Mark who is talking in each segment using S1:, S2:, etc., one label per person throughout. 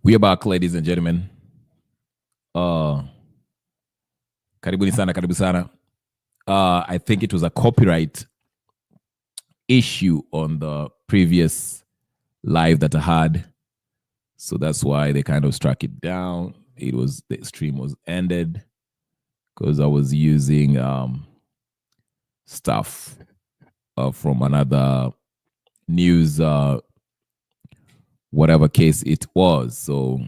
S1: We are back, ladies and gentlemen. Karibuni sana, karibu sana. I think it was a copyright issue on the previous live that I had. So that's why they kind of struck it down. The stream was ended because I was using stuff from another news, whatever case it was. So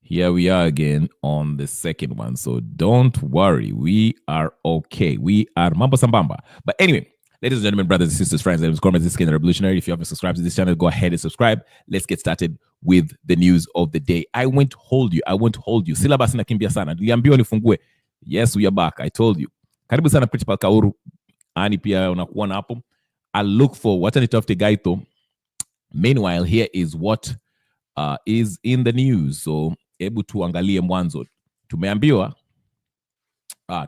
S1: here we are again on the second one. So don't worry, we are okay. We are Mambo Sambamba. But anyway, ladies and gentlemen, brothers and sisters, friends, and comments, this is Kenyan Revolutionary. If you haven't subscribed to this channel, go ahead and subscribe. Let's get started with the news of the day. I won't hold you. Syllabus inakimbia sana. Niliambiwa nifungue. Yes, we are back. I told you. Karibu sana Principal Kauru. Ani pia unakuwa na hapo. I look for wacha nitafute gaito. Meanwhile, here is what is in the news. So, hebu tuangalie mwanzo. Tumeambiwa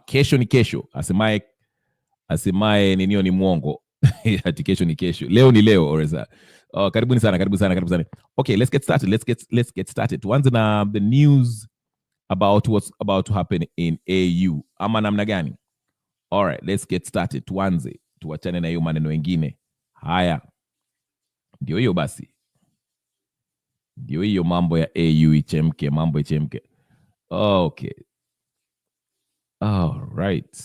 S1: kesho ni kesho. Asemaye ninio ni mwongo. Ati kesho ni kesho. Leo ni leo oreza. Karibuni sana. Okay, let's get started. Tuanze na the news about what's about to happen in AU. Ama namna gani? All right, let's get started. Tuachane na hiyo maneno mengine. Haya. Ndio hiyo basi. Ndio hiyo mambo ya AU ichemke, mambo ichemke. Okay. All right.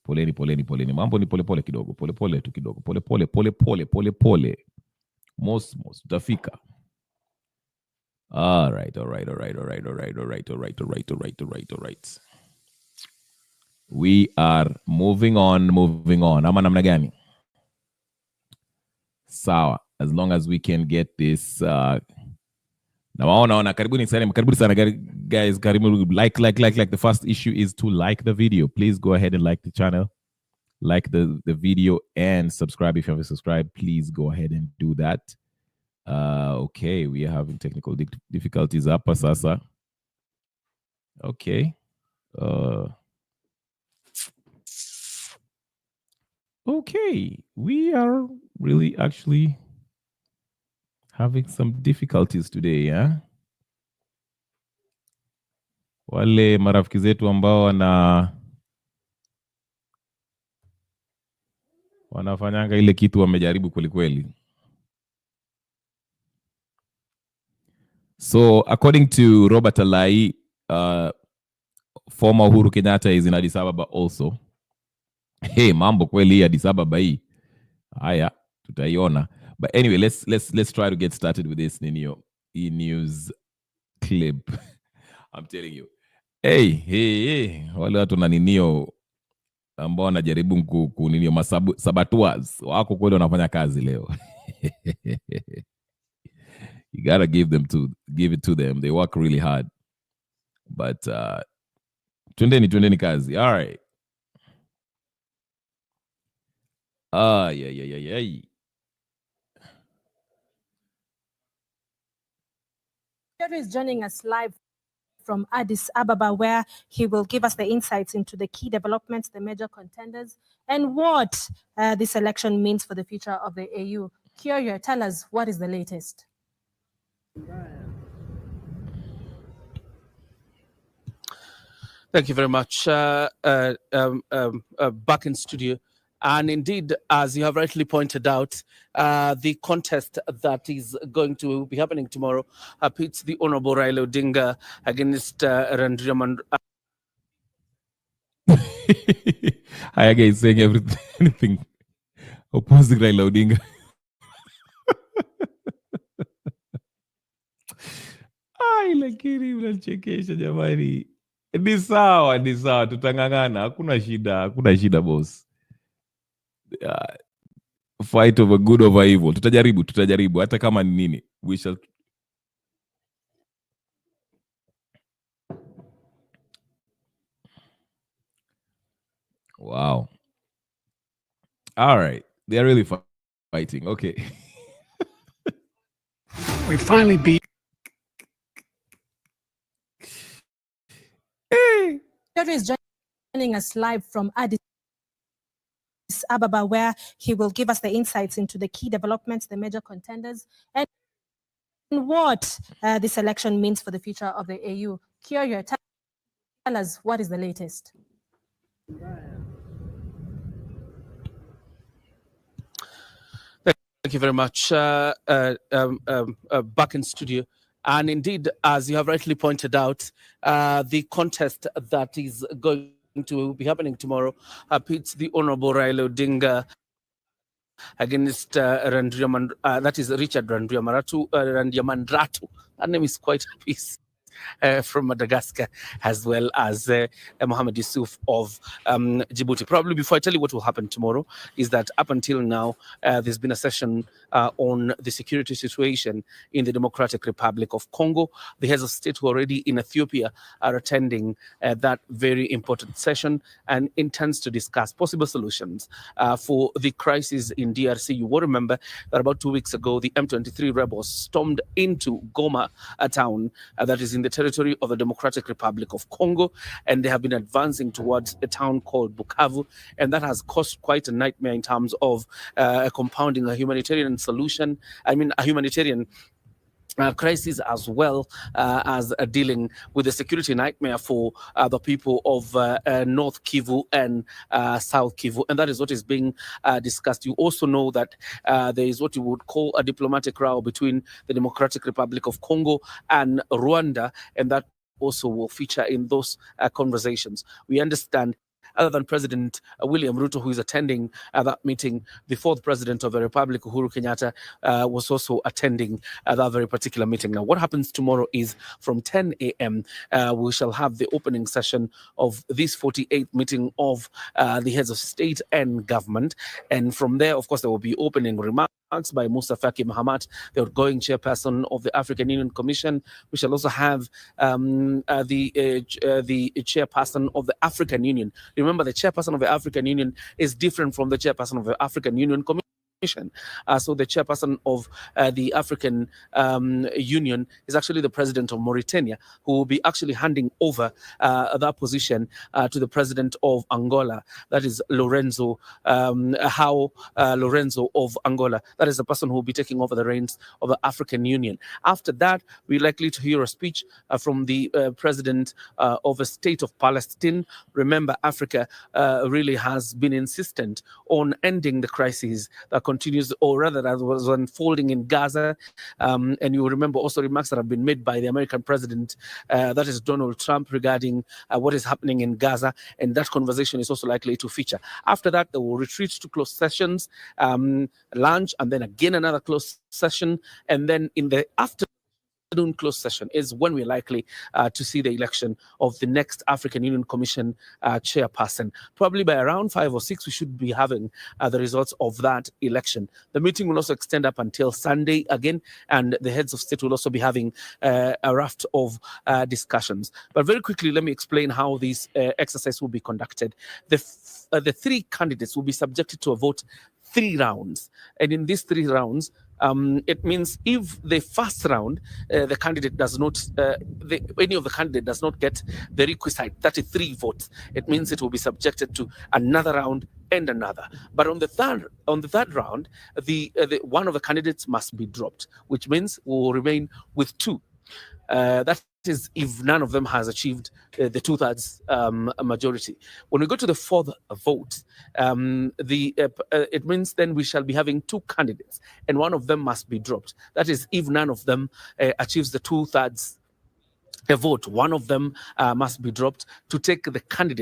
S1: Poleni. Mambo ni pole kidogo. Pole tu kidogo. Pole. Most utafika. All right. We are moving on. Ama namna gani? Sawa. As long as we can get this naona karibuni sana guys, karibu like. The first issue is to like the video. Please go ahead and like the channel, like the video, and subscribe if you haven't subscribed. Please go ahead and do that. Okay, we are having technical difficulties hapa sasa. Okay. Okay, we are really actually having some difficulties today, yeah? Wale marafiki zetu ambao wanafanyanga ile kitu wamejaribu kweli. So, according to Robert Alai, former Uhuru Kenyatta is in Addis Ababa also. Hey, mambo kweli Addis Ababa hii. Haya, tutaiona. But anyway, let's try to get started with this news clip. I'm telling you. Hey. Wale watu na ninio ambao wanajaribu kuninio masabatuas wako kweli wanafanya kazi leo. You gotta give it to them. They work really hard. But twendeni kazi. All right. Yeah.
S2: Is joining us live from Addis Ababa, where he will give us the insights into the key developments, the major contenders, and what this election means for the future of the AU. Kyoyo, tell us, what is the latest?
S3: Thank you very much. Back in studio. And indeed, as you have rightly pointed out, the contest that is going to be happening tomorrow pits the Honorable Raila Odinga against Randriaman.
S1: I guess saying anything opposing Raila Odinga. Lakini unachekesha jamani. Ni sawa, tutangangana. Hakuna shida boss. Fight over good over evil. Tutajaribu hata kama ni nini. We shall. Wow. All right. They're really fighting. Okay.
S4: We finally beat.
S2: Hey. Is joining us live from Addis Ababa, where he will give us the insights into the key developments, the major contenders, and what this election means for the future of the AU. Kyoyo, tell us what is the latest.
S3: Thank you very much. Back in studio. And indeed, as you have rightly pointed out, the contest that is going to be happening tomorrow pits the Honorable Raila Odinga against that is Richard Randiamandratu. That name is quite a piece. From Madagascar, as well as Mohamed Yusuf of Djibouti. Probably before I tell you what will happen tomorrow, is that up until now, there's been a session on the security situation in the Democratic Republic of Congo. The heads of state who are already in Ethiopia are attending that very important session and intends to discuss possible solutions for the crisis in DRC. You will remember that about 2 weeks ago, the M23 rebels stormed into Goma, a town that is in the territory of the Democratic Republic of Congo, and they have been advancing towards a town called Bukavu, and that has caused quite a nightmare in terms of compounding a humanitarian solution. I mean, a humanitarian crisis, as well as dealing with the security nightmare for the people of North Kivu and South Kivu. And that is what is being discussed. You also know that there is what you would call a diplomatic row between the Democratic Republic of Congo and Rwanda, and that also will feature in those conversations. We understand, other than President William Ruto, who is attending that meeting, the fourth president of the Republic, Uhuru Kenyatta, was also attending that very particular meeting. Now, what happens tomorrow is from 10 a.m., we shall have the opening session of this 48th meeting of the heads of state and government. And from there, of course, there will be opening remarks by Musa Faki Mahamat, the outgoing chairperson of the African Union Commission. We shall also have the chairperson of the African Union. Remember, the chairperson of the African Union is different from the chairperson of the African Union Commission. So the chairperson of the African Union is actually the president of Mauritania, who will be actually handing over that position to the president of Angola. That is Lorenzo Lorenzo of Angola. That is the person who will be taking over the reins of the African Union. After that, we're likely to hear a speech from the president of the state of Palestine. Remember, Africa really has been insistent on ending the crisis that continues, or rather that was unfolding in Gaza. And you remember also remarks that have been made by the American president, that is Donald Trump, regarding what is happening in Gaza. And that conversation is also likely to feature. After that, they will retreat to closed sessions, lunch, and then again another closed session. And then in the afternoon closed session is when we're likely to see the election of the next African Union Commission chairperson. Probably by around 5 or 6, we should be having the results of that election. The meeting will also extend up until Sunday again, and the heads of state will also be having a raft of discussions. But very quickly, let me explain how this exercise will be conducted. The 3 candidates will be subjected to a vote 3 rounds, and in these 3 rounds, it means if the first round the candidate does not, any of the candidate does not get the requisite 33 votes, it means it will be subjected to another round and another. But on the third round, the one of the candidates must be dropped, which means we will remain with 2. That is if none of them has achieved the 2/3 majority. When we go to the 4th vote, it means then we shall be having 2 candidates, and one of them must be dropped. That is if none of them achieves the 2/3 vote. One of them must be dropped to take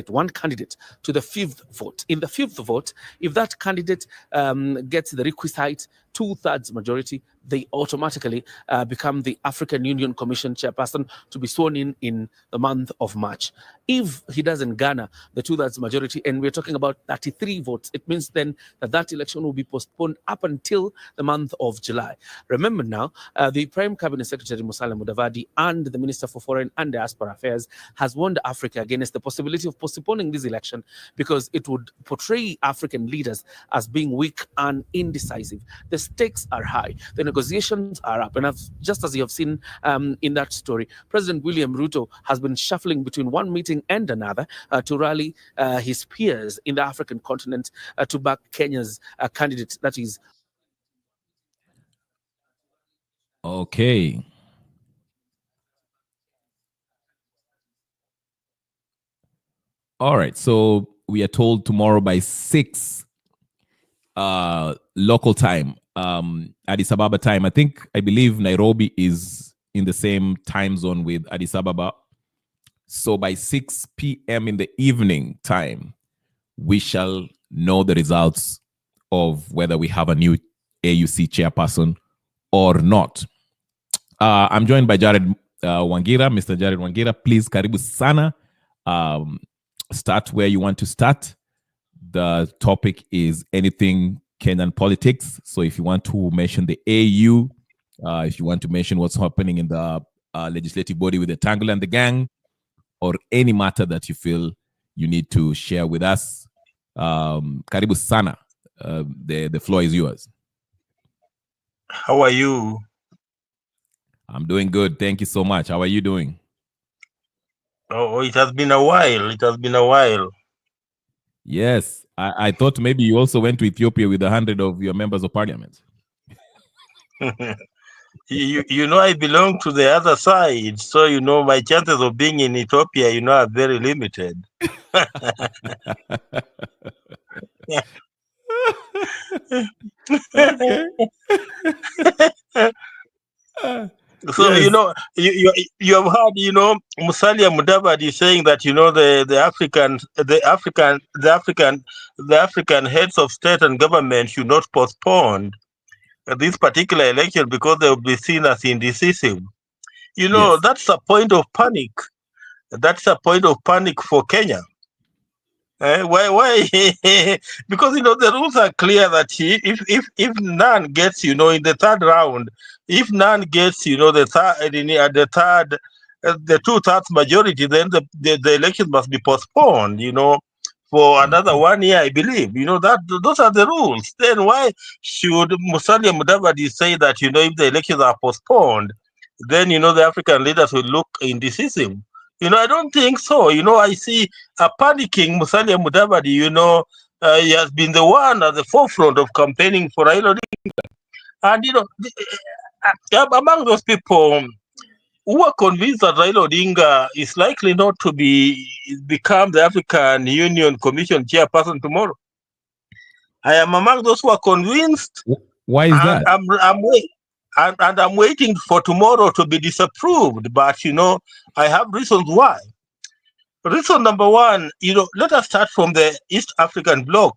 S3: one candidate to the 5th vote. In the 5th vote, if that candidate gets the requisite 2/3 majority, they automatically become the African Union Commission chairperson to be sworn in the month of March. If he doesn't garner the 2/3 majority, and we're talking about 33 votes, it means then that election will be postponed up until the month of July. Remember now, the Prime Cabinet Secretary Musalia Mudavadi and the Minister for Foreign and Diaspora Affairs has warned Africa against the possibility of postponing this election because it would portray African leaders as being weak and indecisive. The stakes are high. The negotiations are up. And just as you have seen in that story, President William Ruto has been shuffling between one meeting and another to rally his peers in the African continent to back Kenya's candidate, that is.
S1: Okay. All right. So we are told tomorrow by 6 local time, Addis Ababa time. I believe Nairobi is in the same time zone with Addis Ababa. So by 6 p.m. in the evening time, we shall know the results of whether we have a new AUC chairperson or not. I'm joined by Jared Wangira. Mr. Jared Wangira, please, karibu sana. Start where you want to start. The topic is anything Kenyan politics. So if you want to mention the AU, if you want to mention what's happening in the legislative body with the Tangle and the gang, or any matter that you feel you need to share with us, karibu sana. The floor is yours.
S4: How are you?
S1: I'm doing good. Thank you so much. How are you doing?
S4: Oh, it has been a while. It has been a while.
S1: Yes. I thought maybe you also went to Ethiopia with 100 of your members of parliament.
S4: you know, I belong to the other side. So, you know, my chances of being in Ethiopia, you know, are very limited.
S1: Okay.
S4: So,
S1: Yes.
S4: you know, you have heard, you know, Musalia Mudavadi saying that, you know, the African heads of state and government should not postpone this particular election because they will be seen as indecisive. You know,
S1: Yes.
S4: that's a point of panic. That's a point of panic for Kenya. Why? Because, you know, the rules are clear that if none gets, you know, in the third round, if none gets, you know, the two-thirds majority, then the election must be postponed, you know, for another 1 year, I believe. You know, that those are the rules. Then why should Musalia Mudavadi say that, you know, if the elections are postponed, then, you know, the African leaders will look indecisive? You know, I don't think so. You know, I see a panicking Musalia Mudavadi. You know, he has been the one at the forefront of campaigning for Raila Odinga. And, you know, among those people who are convinced that Raila Odinga is likely not to become the African Union Commission chairperson tomorrow. I am among those who are convinced.
S1: Why is that?
S4: And I'm waiting for tomorrow to be disapproved. But, you know, I have reasons why. Reason number one, you know, let us start from the East African bloc,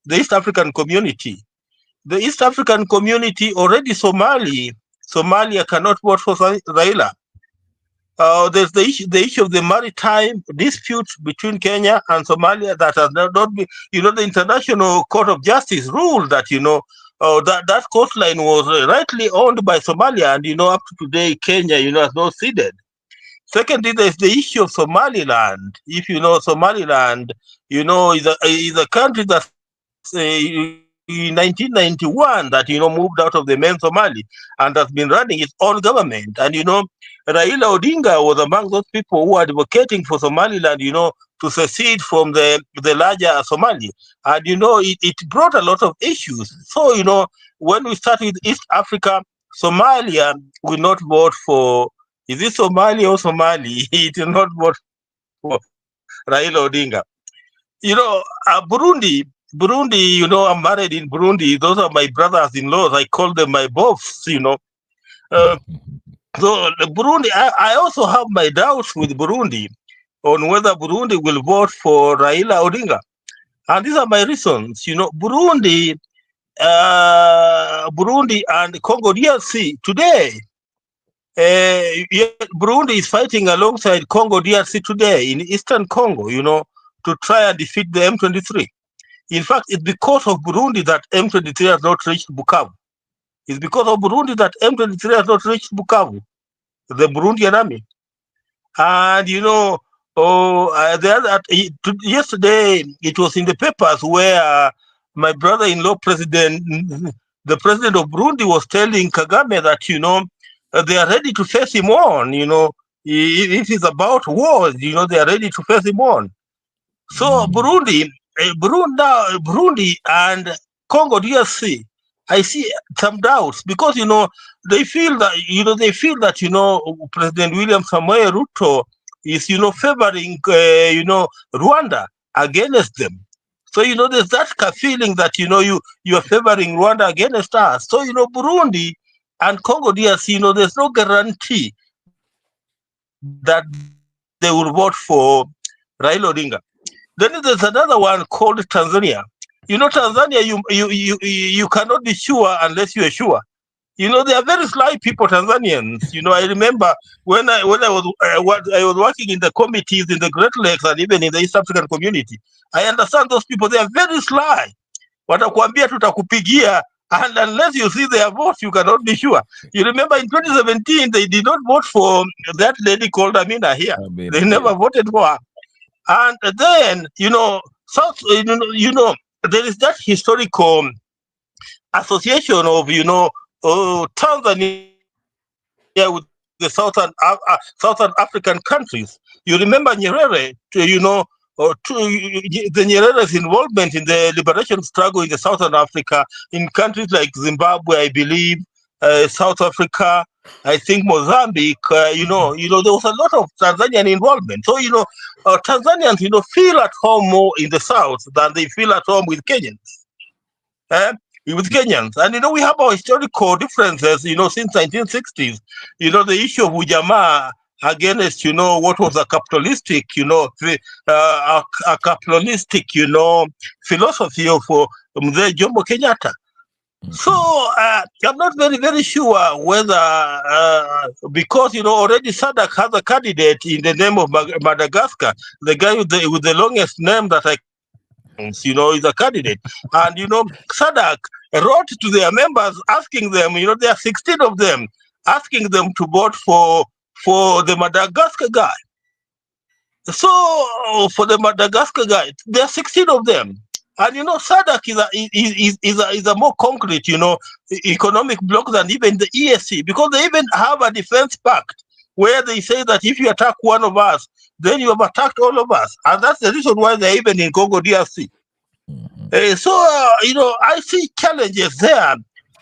S4: the East African community. The East African community, already Somalia cannot vote for Raila. There's the issue of the maritime dispute between Kenya and Somalia that has not been, you know, the International Court of Justice ruled that, you know, that coastline was rightly owned by Somalia, and, you know, up to today, Kenya, you know, has not ceded. Secondly, there's the issue of Somaliland. If you know, Somaliland, you know, is a country that's in 1991 that, you know, moved out of the main Somali and has been running its own government. And, you know, Raila Odinga was among those people who are advocating for Somaliland, you know, to secede from the larger Somali. And, you know, it brought a lot of issues. So, you know, when we start with East Africa, Somalia will not vote for, is it Somalia or Somali? It will not vote for Raila Odinga. You know, Burundi, you know, I'm married in Burundi. Those are my brothers-in-laws. I call them my buffs, you know. So Burundi, I also have my doubts with Burundi on whether Burundi will vote for Raila Odinga. And these are my reasons. You know, Burundi and Congo DRC today, Burundi is fighting alongside Congo DRC today in Eastern Congo, you know, to try and defeat the M23. In fact, it's because of Burundi that M23 has not reached Bukavu. It's because of Burundi that M23 has not reached Bukavu, the Burundian army. And, you know, yesterday it was in the papers where my brother-in-law, the president of Burundi, was telling Kagame that, you know, they are ready to face him on, you know, if it's about wars, you know, they are ready to face him on. So Burundi and Congo DRC, I see some doubts because, you know, they feel that, you know, President William Samoei Ruto is, favoring, Rwanda against them. So, there's that feeling that, you are favoring Rwanda against us. So, Burundi and Congo DRC, there's no guarantee that they will vote for Raila Odinga. Then there's another one called Tanzania. Tanzania, you cannot be sure unless you are sure. They are very sly people, Tanzanians. I remember when I was working in the committees in the Great Lakes and even in the East African community. I understand those people. They are very sly. Watakwambia tutakupigia, and unless you see their votes, you cannot be sure. You remember in 2017, they did not vote for that lady called Amina here. They never voted for her. And then, South, there is that historical association of, Tanzania with the Southern African countries. You remember Nyerere, the Nyerere's involvement in the liberation struggle in the Southern Africa, in countries like Zimbabwe, I believe, South Africa, I think Mozambique. There was a lot of Tanzanian involvement. So Tanzanians, feel at home more in the South than they feel at home with Kenyans. With Kenyans. And we have our historical differences, since 1960s. The issue of Ujamaa against, what was a capitalistic, a capitalistic, philosophy of Mzee Jomo Kenyatta. So I'm not very, very sure whether, because already SADC has a candidate in the name of Madagascar, the guy with the longest name that I can pronounce, is a candidate, and SADC wrote to their members asking them, there are 16 of them, asking them to vote for the Madagascar guy. So for the Madagascar guy, there are 16 of them. And SADC is a more concrete, economic bloc than even the EAC, because they even have a defense pact where they say that if you attack one of us, then you have attacked all of us, and that's the reason why they're even in Congo DRC. So I see challenges there,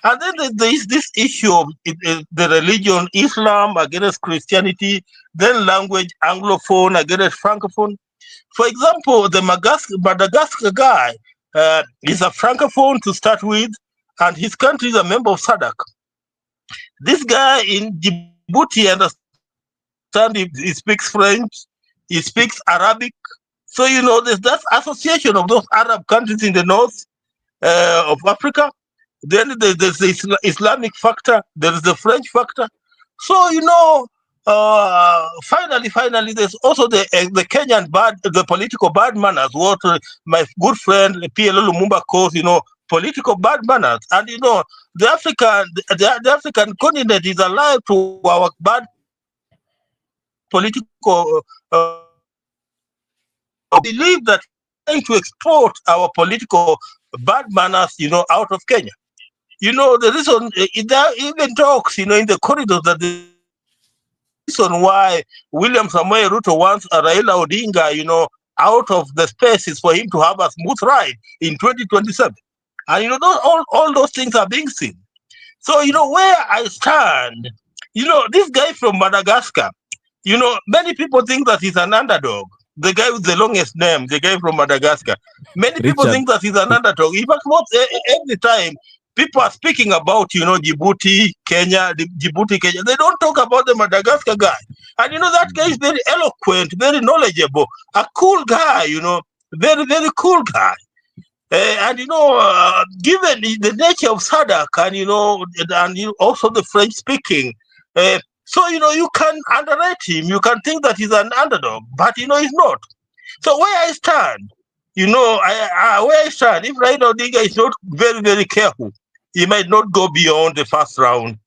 S4: and then there is this issue of the religion, Islam against Christianity, then language, Anglophone against Francophone. For example, the Madagascar guy is a Francophone to start with, and his country is a member of SADC. This guy in Djibouti, he speaks French, he speaks Arabic. So, there's that association of those Arab countries in the north of Africa. Then there's the Islamic factor, there is the French factor. So, finally, there's also the Kenyan the political bad manners, what my good friend PLO Lumumba calls, political bad manners. And the African continent is alive to our bad political believe that trying to export our political bad manners, out of Kenya. The reason there even talks, in the corridors that the reason why William Samoei Ruto wants a Raila Odinga, out of the space is for him to have a smooth ride in 2027. And all those things are being seen. So where I stand, this guy from Madagascar, many people think that he's an underdog. The guy with the longest name, the guy from Madagascar. Many people think that he's an underdog. In fact, every time people are speaking about, Djibouti, Kenya, they don't talk about the Madagascar guy. And, that guy is very eloquent, very knowledgeable, a cool guy, very, very cool guy. And, given the nature of SADC and, also the French speaking, so, you can underrate him. You can think that he's an underdog, but, he's not. So where I stand, where I stand, if Raila Odinga is not very, very careful, he might not go beyond the first round.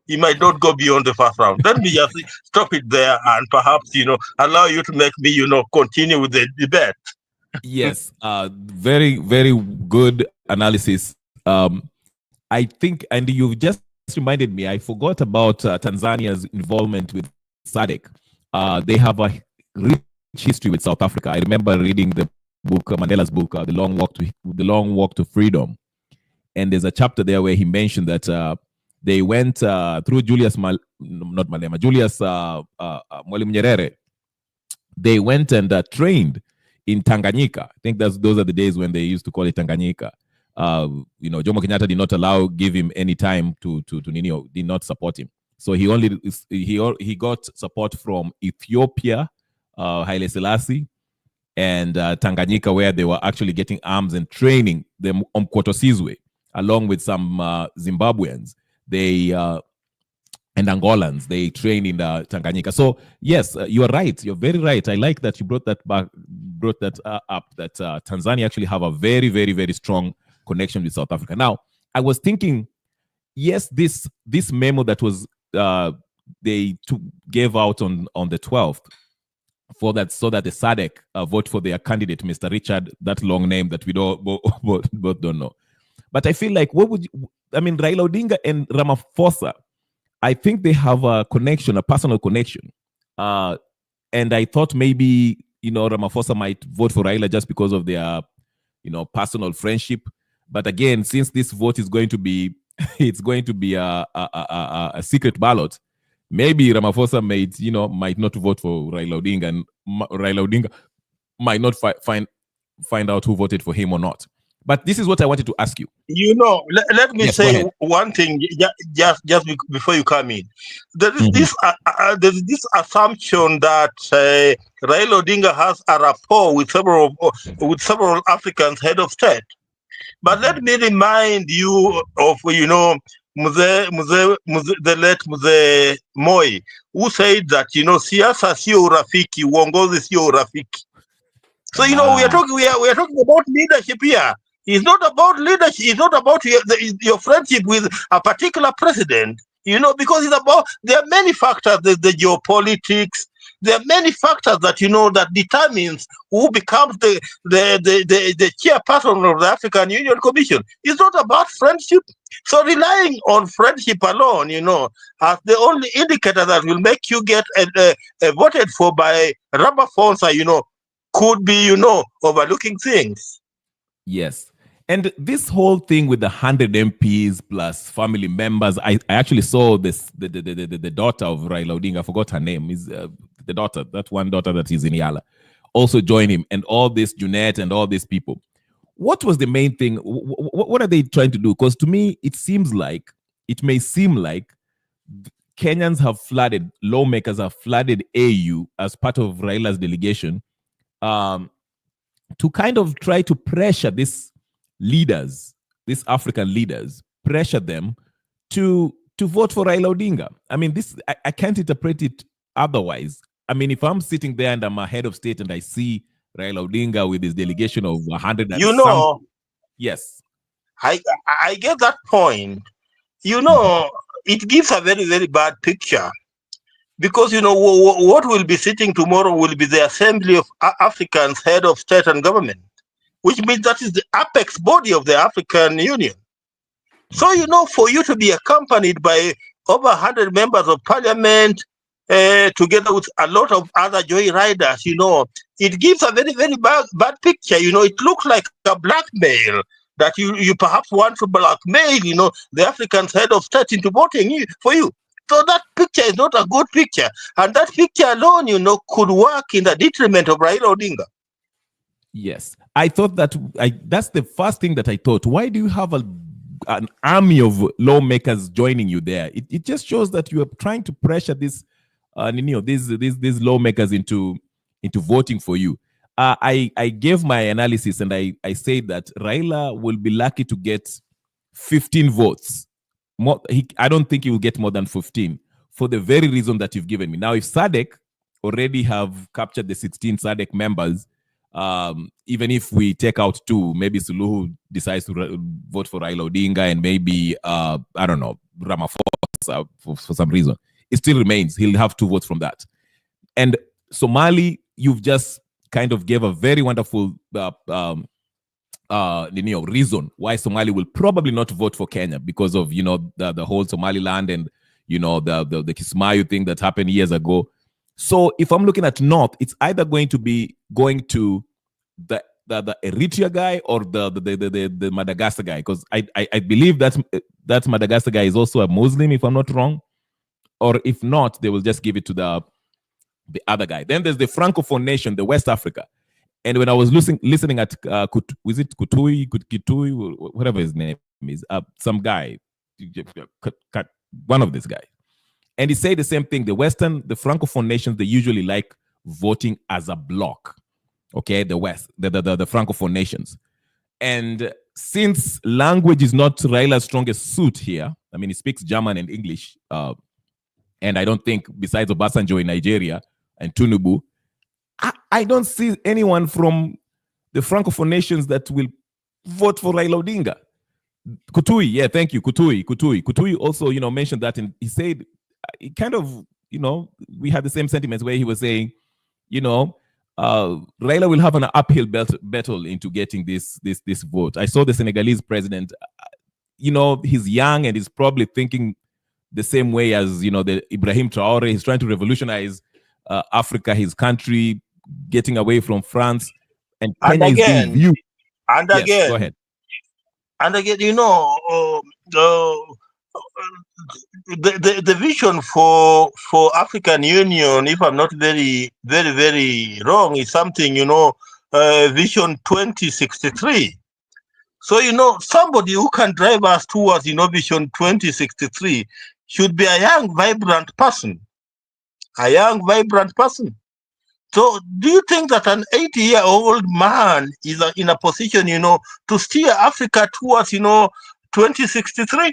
S4: Let me just stop it there and perhaps, allow you to make me, continue with the debate.
S1: Yes, very, very good analysis. I think, and you've just reminded me, I forgot about Tanzania's involvement with SADC. They have a rich history with South Africa. I remember reading the book, Mandela's book, The Long Walk to Freedom. And there's a chapter there where he mentioned that they went through Julius Mwalimu Nyerere. they went and trained in Tanganyika. I think those are the days when they used to call it Tanganyika. Jomo Kenyatta did not give him any time to Ninio, did not support him. So he got support from Ethiopia, Haile Selassie, and Tanganyika, where they were actually getting arms and training them on Kotosizwe, along with some Zimbabweans. And Angolans, they train in Tanganyika. So yes, you are right. You're very right. I like that you brought that up. That Tanzania actually have a very, very, very strong connection with South Africa. Now, I was thinking, yes, this memo that was they gave out on the 12th for that, so that the SADC vote for their candidate, Mr. Richard, that long name that we both don't know. But I feel like Raila Odinga and Ramaphosa, I think they have a connection, a personal connection. And I thought maybe, Ramaphosa might vote for Raila just because of their, personal friendship. But again, since this vote is going to be, it's going to be a secret ballot, maybe Ramaphosa might not vote for Raila Odinga, and Raila Odinga might not find out who voted for him or not. But this is what I wanted to ask you.
S4: Let me say one thing just before you come in. There is this assumption that Raila Odinga has a rapport with several Africans head of state. But let me remind you of the late Mzee Moi, who said that siasa sio urafiki, uongozi sio urafiki. So we are talking about leadership here. It's not about leadership. It's not about your friendship with a particular president. Because it's about, there are many factors. The geopolitics. There are many factors that that determines who becomes the chairperson of the African Union Commission. It's not about friendship. So relying on friendship alone, as the only indicator that will make you get voted for by Ramaphosa, could be, overlooking things.
S1: Yes. And this whole thing with the 100 MPs plus family members, I actually saw this, the daughter of Raila Odinga, I forgot her name, is the daughter, that one daughter that is in Yala, also join him, and all this Junet and all these people. What was the main thing? What are they trying to do? Because to me, it may seem like Kenyans have flooded, lawmakers have flooded AU as part of Raila's delegation to kind of try to pressure these African leaders, pressure them to vote for Raila Odinga. I mean, I can't interpret it otherwise. I mean, if I'm sitting there and I'm a head of state and I see Raila Odinga with his delegation of 100 and yes,
S4: I get that point. It gives a very, very bad picture. Because, what will be sitting tomorrow will be the Assembly of Africans, head of state and government, which means that is the apex body of the African Union. So, for you to be accompanied by over 100 members of parliament, together with a lot of other joyriders, it gives a very, very bad picture. It looks like a blackmail that you perhaps want to blackmail, the Africans, head of state into voting for you. So that picture is not a good picture. And that picture alone, could work in the detriment of Raila Odinga.
S1: Yes. I thought that's the first thing that I thought. Why do you have an army of lawmakers joining you there? It just shows that you are trying to pressure these lawmakers into voting for you. I gave my analysis and I said that Raila will be lucky to get 15 votes. I don't think he will get more than 15 for the very reason that you've given me. Now, if SADC already have captured the 16 SADC members, even if we take out 2, maybe Suluhu decides to vote for Raila Odinga and maybe, I don't know, Ramaphosa for some reason, it still remains. He'll have 2 votes from that. And Somali, you've just kind of gave a very wonderful reason why Somali will probably not vote for Kenya because of the whole Somaliland and the Kismayu thing that happened years ago. So if I'm looking at North, it's either going to be going to the Eritrea guy or the Madagascar guy, because I believe that Madagascar guy is also a Muslim, if I'm not wrong. Or if not, they will just give it to the other guy. Then there's the Francophone nation, the West Africa. And when I was listening at was it Kitui, whatever his name is, some guy, one of these guys, and he said the same thing. The Francophone nations, they usually like voting as a bloc. Okay, the West, the Francophone nations, and since language is not Raila's strongest suit here, I mean, he speaks German and English, and I don't think besides Obasanjo in Nigeria and Tinubu, I don't see anyone from the Francophone nations that will vote for Raila Odinga. Kutui, yeah, thank you, Kutui. Kutui also, mentioned that, and he said, he kind of, we had the same sentiments where he was saying, Raila will have an uphill battle into getting this vote. I saw the Senegalese president, he's young and he's probably thinking the same way as, the Ibrahim Traore. He's trying to revolutionize Africa, his country, getting away from France. And Kenya is being viewed.
S4: And
S1: yes,
S4: again,
S1: go ahead.
S4: And again, the vision for African Union, if I'm not very, very, very wrong, is something, Vision 2063. So, somebody who can drive us towards, Vision 2063 should be a young, vibrant person. A young, vibrant person. So do you think that an 80-year-old man is in a position, to steer Africa towards, 2063?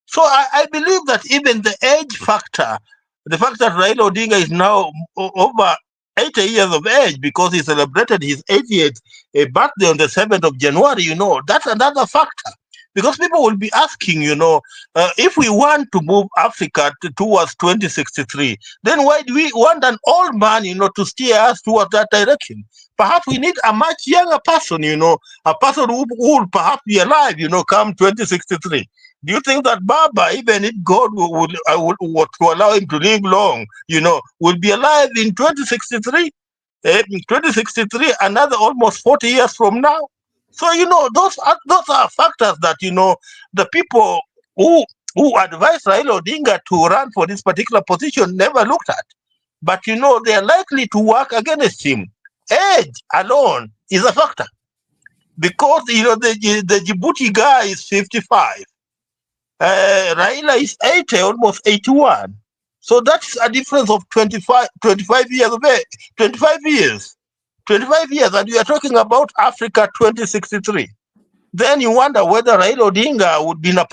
S4: So I believe that even the age factor, the fact that Raila Odinga is now over 80 years of age because he celebrated his 80th birthday on the 7th of January, that's another factor. Because people will be asking, if we want to move Africa towards 2063, then why do we want an old man, to steer us towards that direction? Perhaps we need a much younger person, a person who will perhaps be alive, come 2063. Do you think that Baba, even if God would to allow him to live long, will be alive in 2063? In 2063, another almost 40 years from now? So, those are factors that, the people who advised Raila Odinga to run for this particular position never looked at. But, they are likely to work against him. Age alone is a factor. Because, the Djibouti guy is 55. Raila is 80, almost 81. So that's a difference of 25 years of age, 25 years. 25 years, and we are talking about Africa 2063. Then you wonder whether Raila Odinga would be in a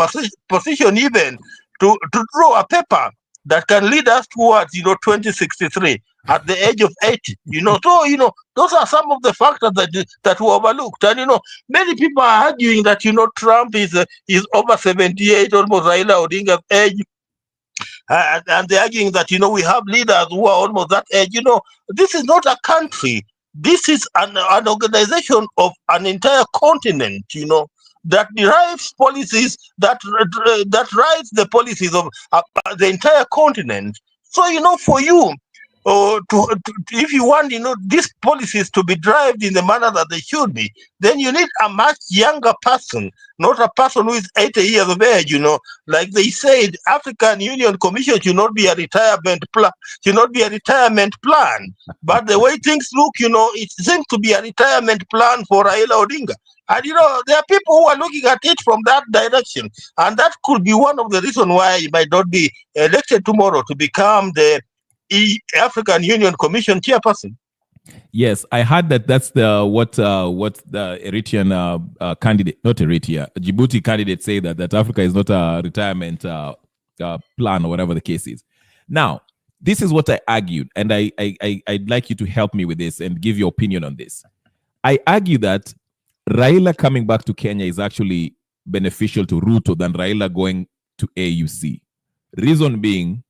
S4: position even to draw a paper that can lead us towards, 2063 at the age of 80. So, those are some of the factors that were overlooked. And, many people are arguing that, Trump is over 78, almost Raila Odinga's age. And they're arguing that, we have leaders who are almost that age. This is not a country. This is an organization of an entire continent, that derives policies, that writes the policies of the entire continent. So, for you, if you want, these policies to be derived in the manner that they should be, then you need a much younger person, not a person who is 80 years of age. Like they said, African Union Commission should not be a retirement plan. But the way things look, it seems to be a retirement plan for Raila Odinga. And there are people who are looking at it from that direction, and that could be one of the reasons why he might not be elected tomorrow to become the African Union Commission chairperson.
S1: Yes, I heard that's what the Eritrean candidate, not Eritrea, Djibouti candidate say that Africa is not a retirement plan or whatever the case is. Now, this is what I argued, and I'd like you to help me with this and give your opinion on this. I argue that Raila coming back to Kenya is actually beneficial to Ruto than Raila going to AUC. Reason being,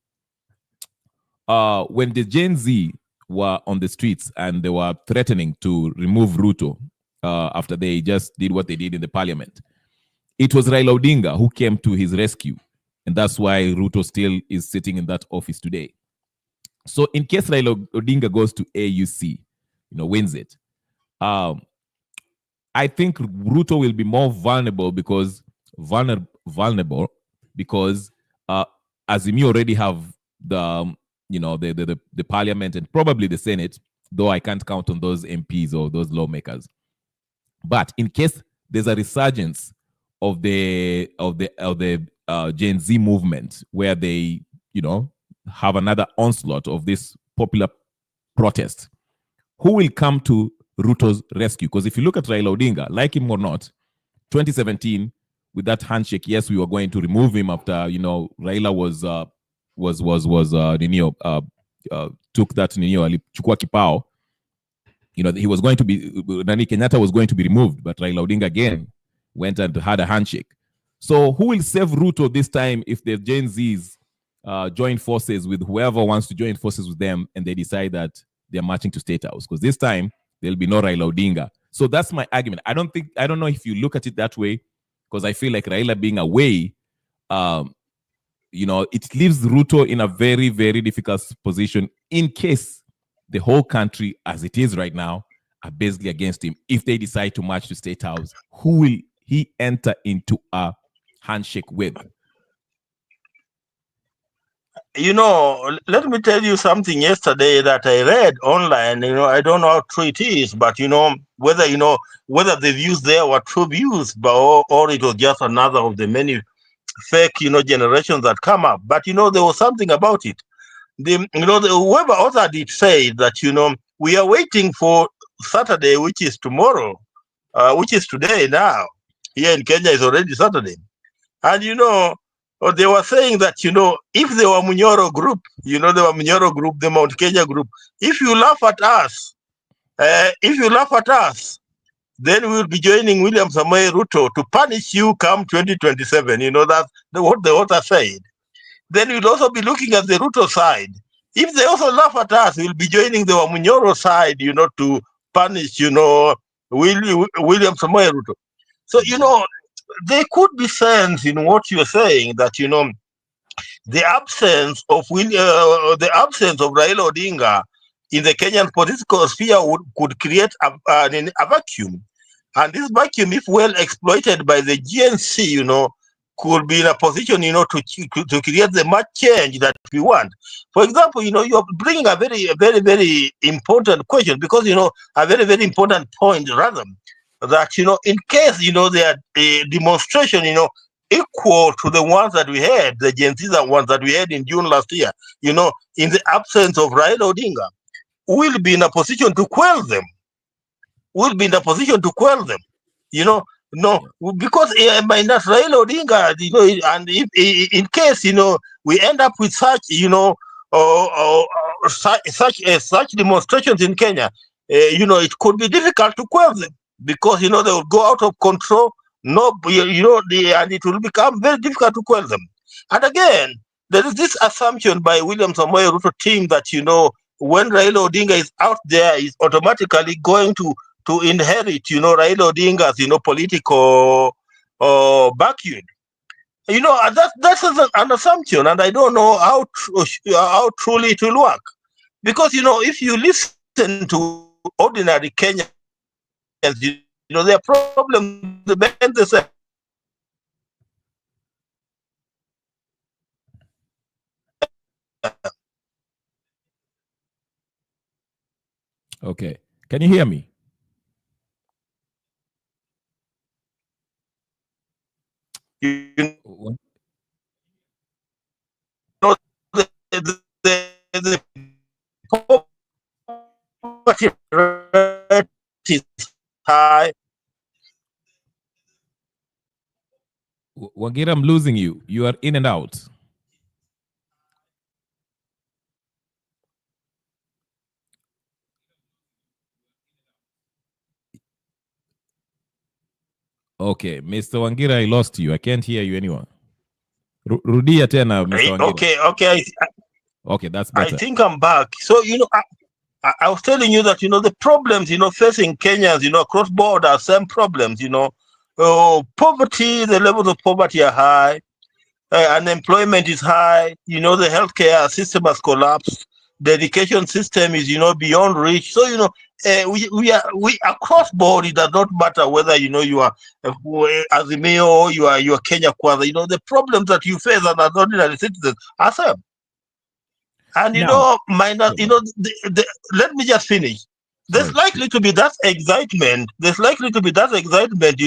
S1: when the Gen Z were on the streets and they were threatening to remove Ruto after they just did what they did in the parliament, it was Raila Odinga who came to his rescue. And that's why Ruto still is sitting in that office today. So in case Raila Odinga goes to AUC, wins it, I think Ruto will be more vulnerable because Azimio already have the the parliament and probably the Senate, though I can't count on those MPs or those lawmakers. But in case there's a resurgence of the Gen Z movement where they, have another onslaught of this popular protest, who will come to Ruto's rescue? Because if you look at Raila Odinga, like him or not, 2017 with that handshake, yes, we were going to remove him after Raila took that alichukua kipao. He was going to be, Nani Kenyatta was going to be removed, but Raila Odinga again went and had a handshake. So who will save Ruto this time if the Gen Zs join forces with whoever wants to join forces with them and they decide that they're marching to State House? Because this time there'll be no Raila Odinga. So that's my argument. I don't know if you look at it that way, because I feel like Raila being away, it leaves Ruto in a very, very difficult position in case the whole country, as it is right now, are basically against him. If they decide to march to State House, who will he enter into a handshake with?
S4: Let me tell you something yesterday that I read online. I don't know how true it is, but whether the views there were true views, or it was just another of the many fake generations that come up. But there was something about it. Whoever authored it said that we are waiting for Saturday, which is tomorrow, which is today now. Here in Kenya is already Saturday, and they were saying that if they were Munyoro group, the Mount Kenya group, if you laugh at us, then we will be joining William Samoei Ruto to punish you come 2027. That's what the author said. Then we'll also be looking at the Ruto side. If they also laugh at us, we'll be joining the Wamunyoro side, to punish, William Samoei Ruto. So, there could be sense in what you're saying that, the absence of Raila Odinga in the Kenyan political sphere could create a vacuum. And this vacuum, if well exploited by the GNC, could be in a position, to create the much change that we want. For example, you're bringing a very, very, very important question, because, a very, very important point, rather, that, in case, there are a demonstration, equal to the ones that we had, the Gen Z ones that we had in June last year, in the absence of Raila Odinga, we'll be in a position to quell them. No, because by not Raila Odinga, and if in case we end up with such such demonstrations in Kenya, it could be difficult to quell them, because they will go out of control. And it will become very difficult to quell them. And again, there is this assumption by William Samoei Ruto team that when Raila Odinga is out there, is automatically going to inherit, Raila Odinga's, political backyard. That's an assumption, and I don't know how truly it will work. Because, if you listen to ordinary Kenyans, their problems remain the same.
S1: Okay. Can you hear me?
S4: The poverty rate is high.
S1: Wangira, I'm losing you. You are in and out. Okay, Mr. Wangira, I lost you. I can't hear you anymore. Rudia tena, Mr. Wangira.
S4: Okay.
S1: Okay, that's better.
S4: I think I'm back. So, I was telling you that, the problems, facing Kenyans, across borders, same problems, poverty, the levels of poverty are high. Unemployment is high. The healthcare system has collapsed. The education system is, beyond reach. So, we across board. It does not matter whether you are Azimio or you are Kenya Kwanza. The problems that you face as an ordinary citizen are same. And
S1: Now,
S4: minor,
S1: yeah, go
S4: let me just finish. There's
S1: sorry.
S4: likely to be that excitement. There's likely to be that excitement,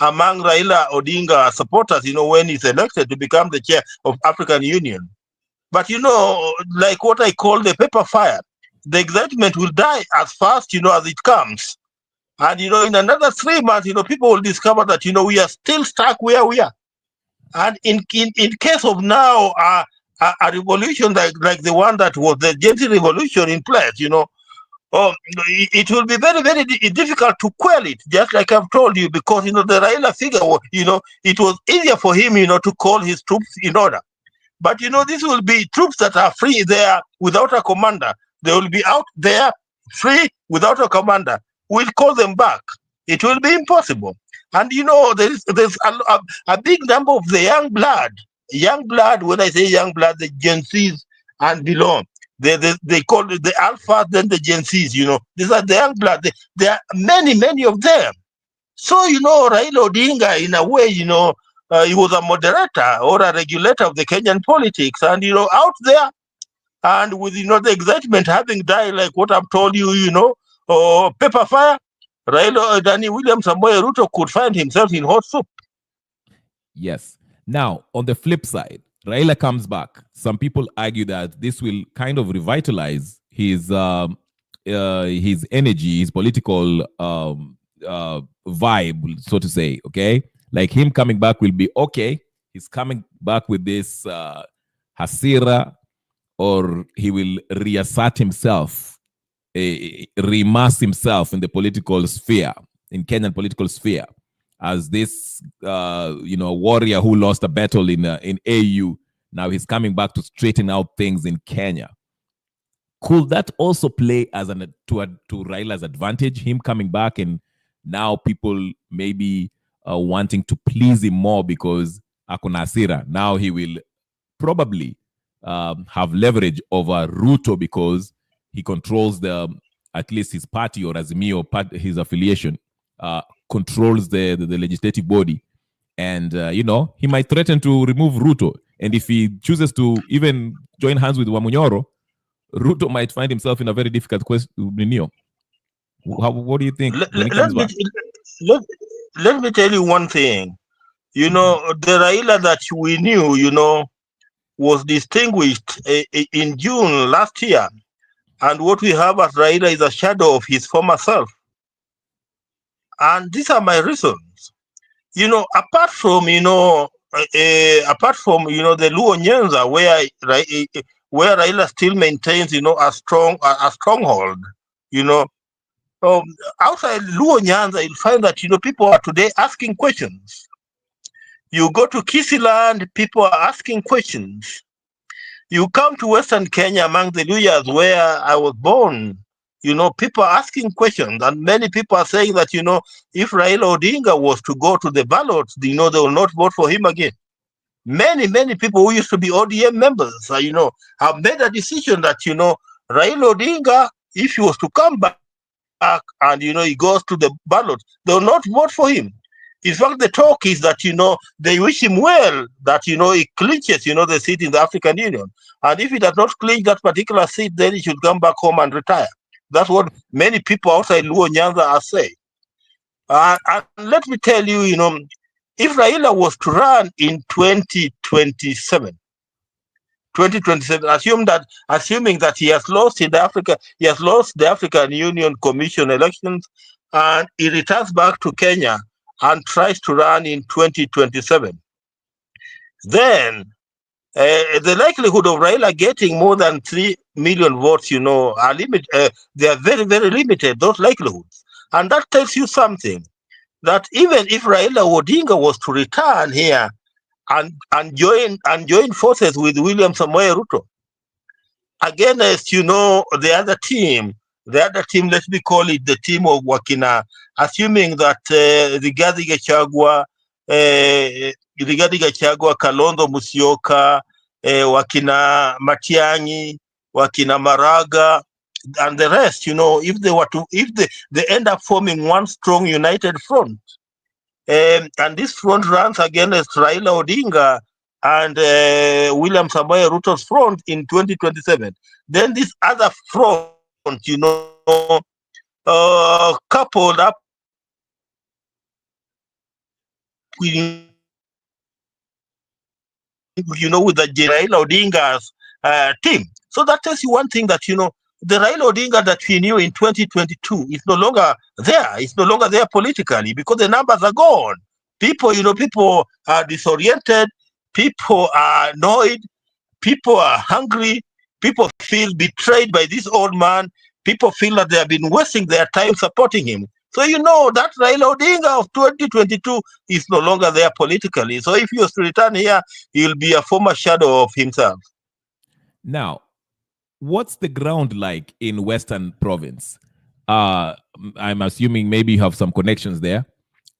S4: among Raila Odinga supporters, when he's elected to become the chair of African Union. But like what I call the paper fire, the excitement will die as fast, as it comes. And in another 3 months, people will discover that we are still stuck where we are. And in case of now, a revolution like the one that was the Gen Z revolution in place, it will be very, very difficult to quell it, just like I've told you, because, the Raila figure, it was easier for him, to call his troops in order. But, this will be troops that are free there without a commander. They will be out there free without a commander. We'll call them back. It will be impossible. And, there's a big number of the young blood, when I say young blood, the Gen Zs and below. They call it the Alpha, then the Gen Zs, These are the young blood. There are many, many of them. So, Raila Odinga, in a way, he was a moderator or a regulator of the Kenyan politics. And, out there, and with, the excitement having died, like what I've told you, or paper fire, Raila Danny William Samoei Ruto could find himself in hot soup.
S1: Yes. Now, on the flip side, Raila comes back. Some people argue that this will kind of revitalize his energy, his political vibe, so to say. Okay, like him coming back will be okay. He's coming back with this hasira, or he will reassert himself, remass himself in the political sphere, in Kenyan political sphere, as this warrior who lost a battle in AU. Now he's coming back to straighten out things in Kenya. Could that also play as to Raila's advantage, him coming back, and now people maybe wanting to please him more because akuna hasira? Now he will probably have leverage over Ruto because he controls at least his party, or Azimio, his affiliation, controls the legislative body. And, he might threaten to remove Ruto. And if he chooses to even join hands with Wamunyoro, Ruto might find himself in a very difficult question. What do you think when he comes back?
S4: Let me tell you one thing. The Raila that we knew, was distinguished in June last year. And what we have as Raila is a shadow of his former self. And these are my reasons. Apart from, the Luo Nyanza, where Raila still maintains, a stronghold, outside Luo Nyanza, you'll find that, people are today asking questions. You go to Kisiland, people are asking questions. You come to Western Kenya, among the Luyas where I was born, people are asking questions, and many people are saying that, if Raila Odinga was to go to the ballots, they will not vote for him again. Many, many people who used to be ODM members, have made a decision that, Raila Odinga, if he was to come back and, he goes to the ballot, they will not vote for him. In fact, the talk is that, they wish him well, that, he clinches, the seat in the African Union. And if he does not clinch that particular seat, then he should come back home and retire. That's what many people outside Luo Nyanza are saying. And let me tell you, if Raila was to run in 2027, assuming that he has lost the African Union Commission elections, and he returns back to Kenya and tries to run in 2027, then the likelihood of Raila getting more than 3 million votes, are limited. They are very, very limited, those likelihoods. And that tells you something, that even if Raila Odinga was to return here and join forces with William Samoei Ruto against, the other team, let me call it the team of Wakina, assuming that Rigathi Gachagua, Kalonzo Musyoka, Wakina Matiang'i, Wakina Maraga, and the rest, if they end up forming one strong united front, and this front runs against Raila Odinga and William Samoei Ruto's front in 2027. Then this other front, coupled up with, with the Raila Odinga's team. So that tells you one thing, that, the Raila Odinga that we knew in 2022 is no longer there. It's no longer there politically, because the numbers are gone. People are disoriented. People are annoyed. People are hungry. People feel betrayed by this old man. People feel that they have been wasting their time supporting him. So that Raila Odinga of 2022 is no longer there politically. So if he was to return here, he'll be a former shadow of himself.
S1: Now, what's the ground like in Western Province? I'm assuming maybe you have some connections there.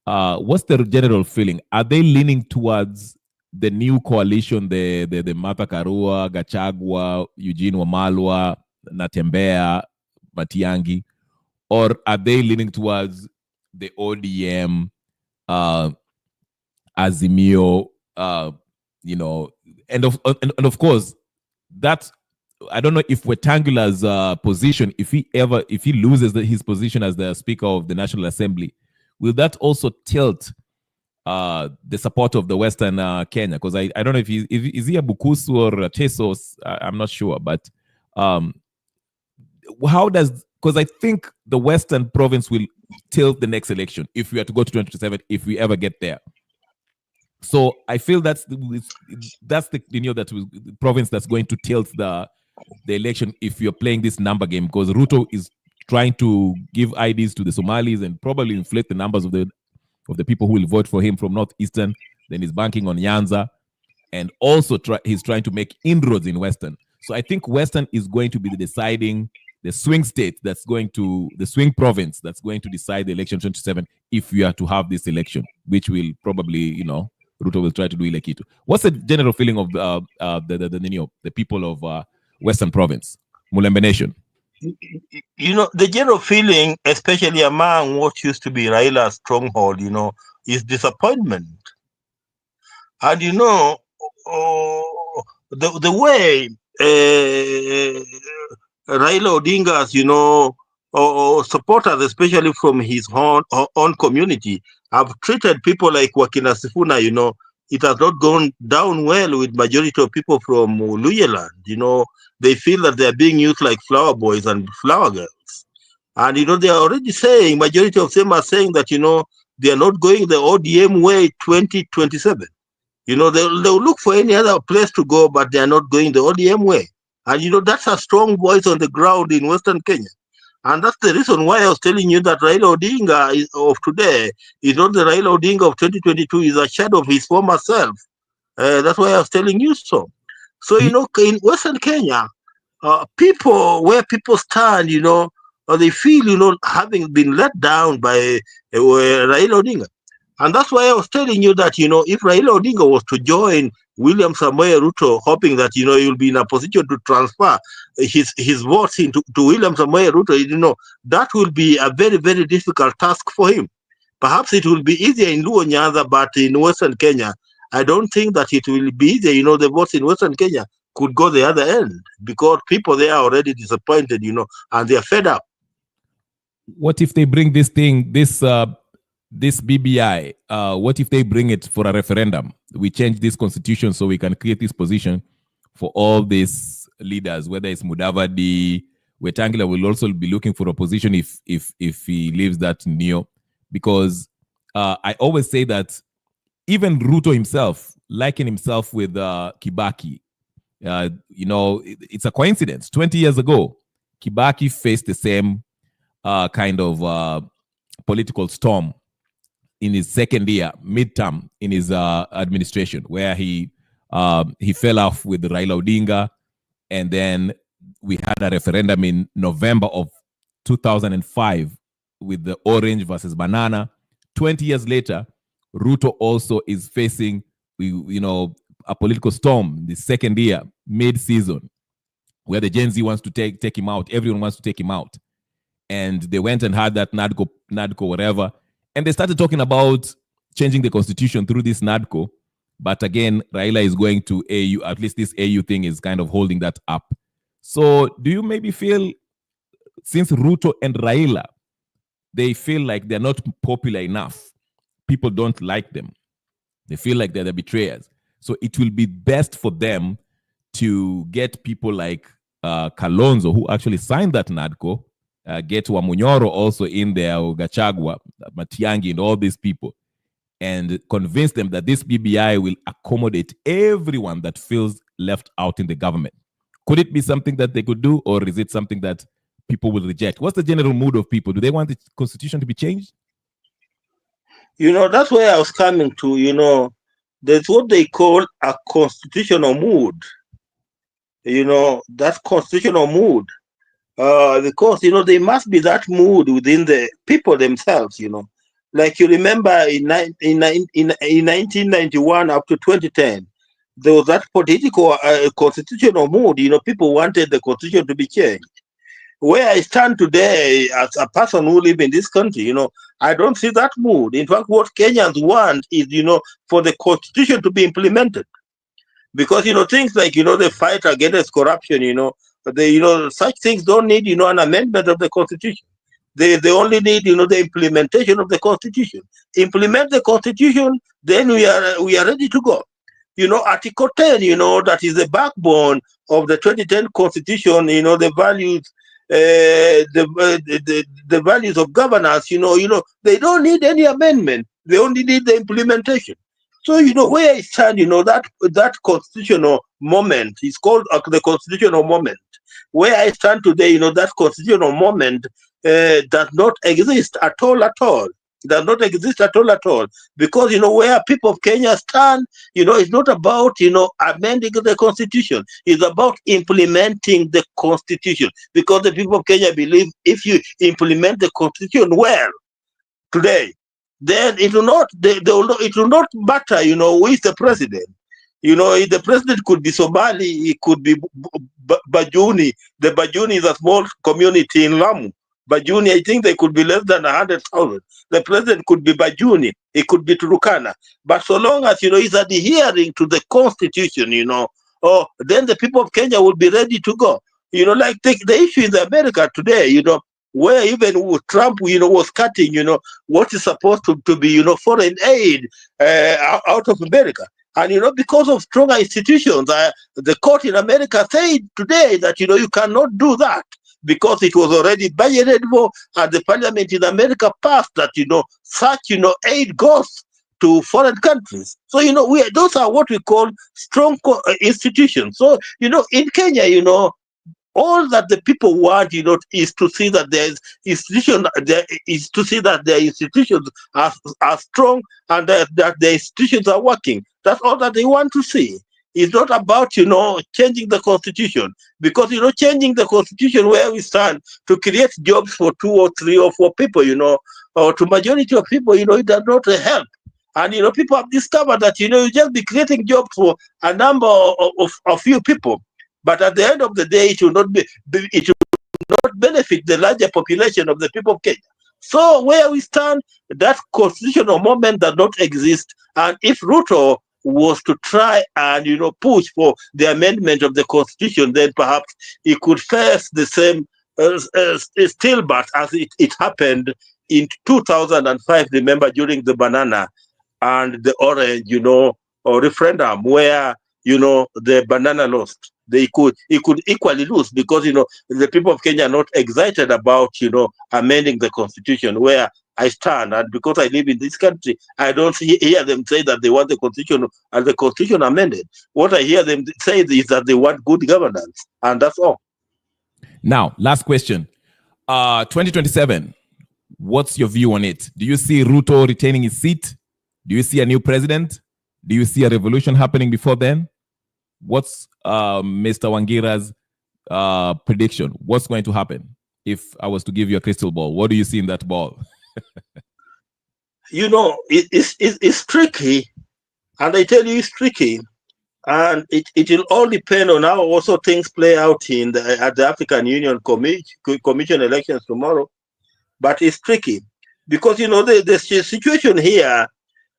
S1: What's the general feeling? Are they leaning towards the new coalition, the Martha Karua, Gachagua, Eugene Wamalwa, Natembea, Matiangi, or are they leaning towards the ODM, Azimio, and of course, that's, I don't know if Wetangula's position, if he loses his position as the Speaker of the National Assembly, will that also tilt the support of the Western Kenya? Because I don't know if is he a Bukusu or a Tesos, I'm not sure, but how does, because I think the Western Province will tilt the next election if we are to go to 2027, if we ever get there. So I feel that's the that province that's going to tilt the election if you're playing this number game, because Ruto is trying to give IDs to the Somalis and probably inflate the numbers of the people who will vote for him from Northeastern. Then he's banking on Nyanza, and also he's trying to make inroads in Western. So I think Western is going to be the swing state the swing province that's going to decide the election 27 if we are to have this election, which will probably, Ruto will try to do Ilekitu. What's the general feeling of the people of Western Province, Mulembe Nation?
S4: The general feeling, especially among what used to be Raila's stronghold, is disappointment. And the way Raila Odinga's, supporters, especially from his own community, have treated people like Wakina Sifuna. It has not gone down well with majority of people from Luyaland. They feel that they are being used like flower boys and flower girls. And, they are already saying, majority of them are saying that, they are not going the ODM way 2027. They'll look for any other place to go, but they are not going the ODM way. And, that's a strong voice on the ground in Western Kenya. And that's the reason why I was telling you that Raila Odinga of today is not the Raila Odinga of 2022, is a shadow of his former self. That's why I was telling you so. So, in Western Kenya, where people stand, they feel, having been let down by Raila Odinga. And that's why I was telling you that, if Raila Odinga was to join William Samoei Ruto, hoping that, he'll be in a position to transfer his votes to William Samoei Ruto, that will be a very, very difficult task for him. Perhaps it will be easier in Luo Nyanza, but in Western Kenya, I don't think that it will be easier. The votes in Western Kenya could go the other end, because people there are already disappointed, and they're fed up.
S1: What if they bring this BBI, what if they bring it for a referendum? We change this constitution so we can create this position for all these leaders, whether it's Mudavadi, Wetangula will also be looking for a position if he leaves that Neo. Because I always say that even Ruto himself, liking himself with Kibaki, it's a coincidence. 20 years ago, Kibaki faced the same kind of political storm in his second year, midterm, in his administration, where he fell off with Raila Odinga, and then we had a referendum in November of 2005 with the orange versus banana. 20 years later, Ruto also is facing, a political storm the second year, mid-season, where the Gen Z wants to take him out. Everyone wants to take him out. And they went and had that NADCO, whatever. And they started talking about changing the constitution through this NADCO. But again, Raila is going to AU. At least this AU thing is kind of holding that up. So do you maybe feel, since Ruto and Raila, they feel like they're not popular enough, people don't like them, they feel like they're the betrayers, so it will be best for them to get people like Kalonzo, who actually signed that NADCO, get Wamunyoro also in there, Gachagua, Matiangi, and all these people, and convince them that this BBI will accommodate everyone that feels left out in the government. Could it be something that they could do, or is it something that people will reject? What's the general mood of people? Do they want the constitution to be changed?
S4: That's where I was coming to. There's what they call a constitutional mood. That constitutional mood. Because, there must be that mood within the people themselves, Like you remember in 1991 up to 2010, there was that political constitutional mood. People wanted the constitution to be changed. Where I stand today as a person who lives in this country, I don't see that mood. In fact, what Kenyans want is, for the constitution to be implemented. Because, things like, the fight against corruption, such things don't need, an amendment of the constitution. They only need, the implementation of the constitution. Implement the constitution, then we are ready to go. Article 10, that is the backbone of the 2010 constitution, the values, the values of governance, they don't need any amendment. They only need the implementation. So, where I stand, that constitutional moment is called the constitutional moment. Where I stand today, that constitutional moment does not exist at all. Does not exist at all. Because, where people of Kenya stand, it's not about, amending the constitution. It's about implementing the constitution. Because the people of Kenya believe if you implement the constitution well today, then it will not matter, who is the president. If the president could be Somali, it could be Bajuni. The Bajuni is a small community in Lamu. Bajuni, I think they could be less than 100,000. The president could be Bajuni. It could be Turukana. But so long as, he's adhering to the constitution, then the people of Kenya will be ready to go. Like the issue in America today, where even Trump, was cutting, what is supposed to be, foreign aid out of America. And, because of stronger institutions, the court in America said today that, you cannot do that because it was already budgeted for, and the parliament in America passed that, such, aid goes to foreign countries. So, those are what we call strong institutions. So, in Kenya, all that the people want, is to see that their institutions are strong and that the institutions are working. That's all that they want to see. It's not about, changing the constitution, because, changing the constitution where we stand to create jobs for 2 or 3 or 4 people, or to majority of people, it does not help. And, people have discovered that, you just be creating jobs for a number of few people. But at the end of the day, it will not benefit the larger population of the people of Kenya. So where we stand, that constitutional moment does not exist. And if Ruto was to try and push for the amendment of the constitution, then perhaps he could face the same stillbirth as it happened in 2005. Remember, during the banana and the orange, referendum, where the banana lost. He could equally lose, because the people of Kenya are not excited about amending the constitution. Where I stand, and because I live in this country, I don't hear them say that they want the constitution amended. What I hear them say is that they want good governance, and that's all.
S1: Now, last question. 2027. What's your view on it? Do you see Ruto retaining his seat? Do you see a new president? Do you see a revolution happening before then? What's Mr. Wangira's prediction? What's going to happen if I was to give you a crystal ball? What do you see in that ball?
S4: It's tricky, and I tell you, it's tricky, and it will all depend on how also things play out at the African Union Commission elections tomorrow. But it's tricky because the situation here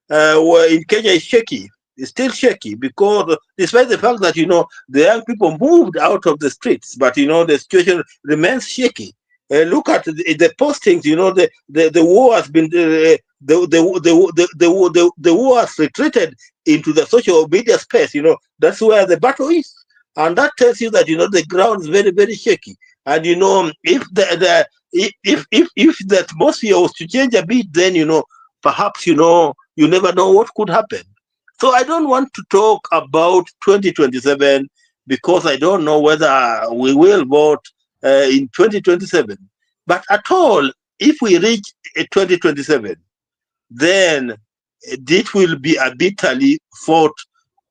S4: in Kenya is shaky. It's still shaky because despite the fact that, the young people moved out of the streets, but, the situation remains shaky. Look at the postings, the war has been, the war has retreated into the social media space, that's where the battle is. And that tells you that, the ground is very, very shaky. And, if if the atmosphere was to change a bit, then, perhaps, you never know what could happen. So I don't want to talk about 2027 because I don't know whether we will vote in 2027. But at all, if we reach 2027, then it will be a bitterly fought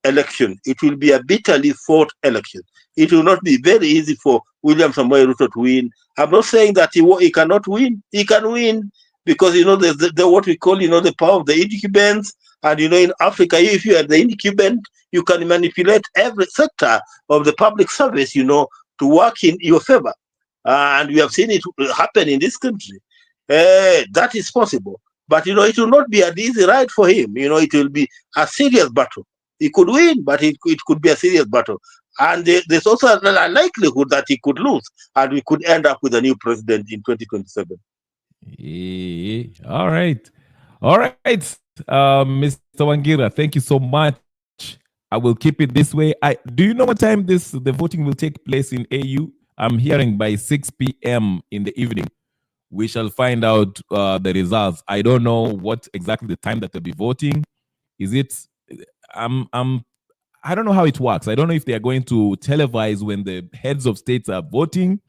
S4: election. It will be a bitterly fought election. It will not be very easy for William Samoei Ruto to win. I'm not saying that he cannot win. He can win because, there's what we call, the power of the incumbents. And, in Africa, if you are the incumbent, you can manipulate every sector of the public service, to work in your favor. And we have seen it happen in this country. That is possible. But, it will not be an easy ride for him. It will be a serious battle. He could win, but it could be a serious battle. And there's also a likelihood that he could lose, and we could end up with a new president in 2027.
S1: All right. All right. Mr. Wangira, thank you so much. I will keep it this way. Do you know what time the voting will take place in AU? I'm hearing by 6 p.m. in the evening. We shall find out the results. I don't know what exactly the time that they'll be voting. Is it? I don't know how it works. I don't know if they are going to televise when the heads of states are voting,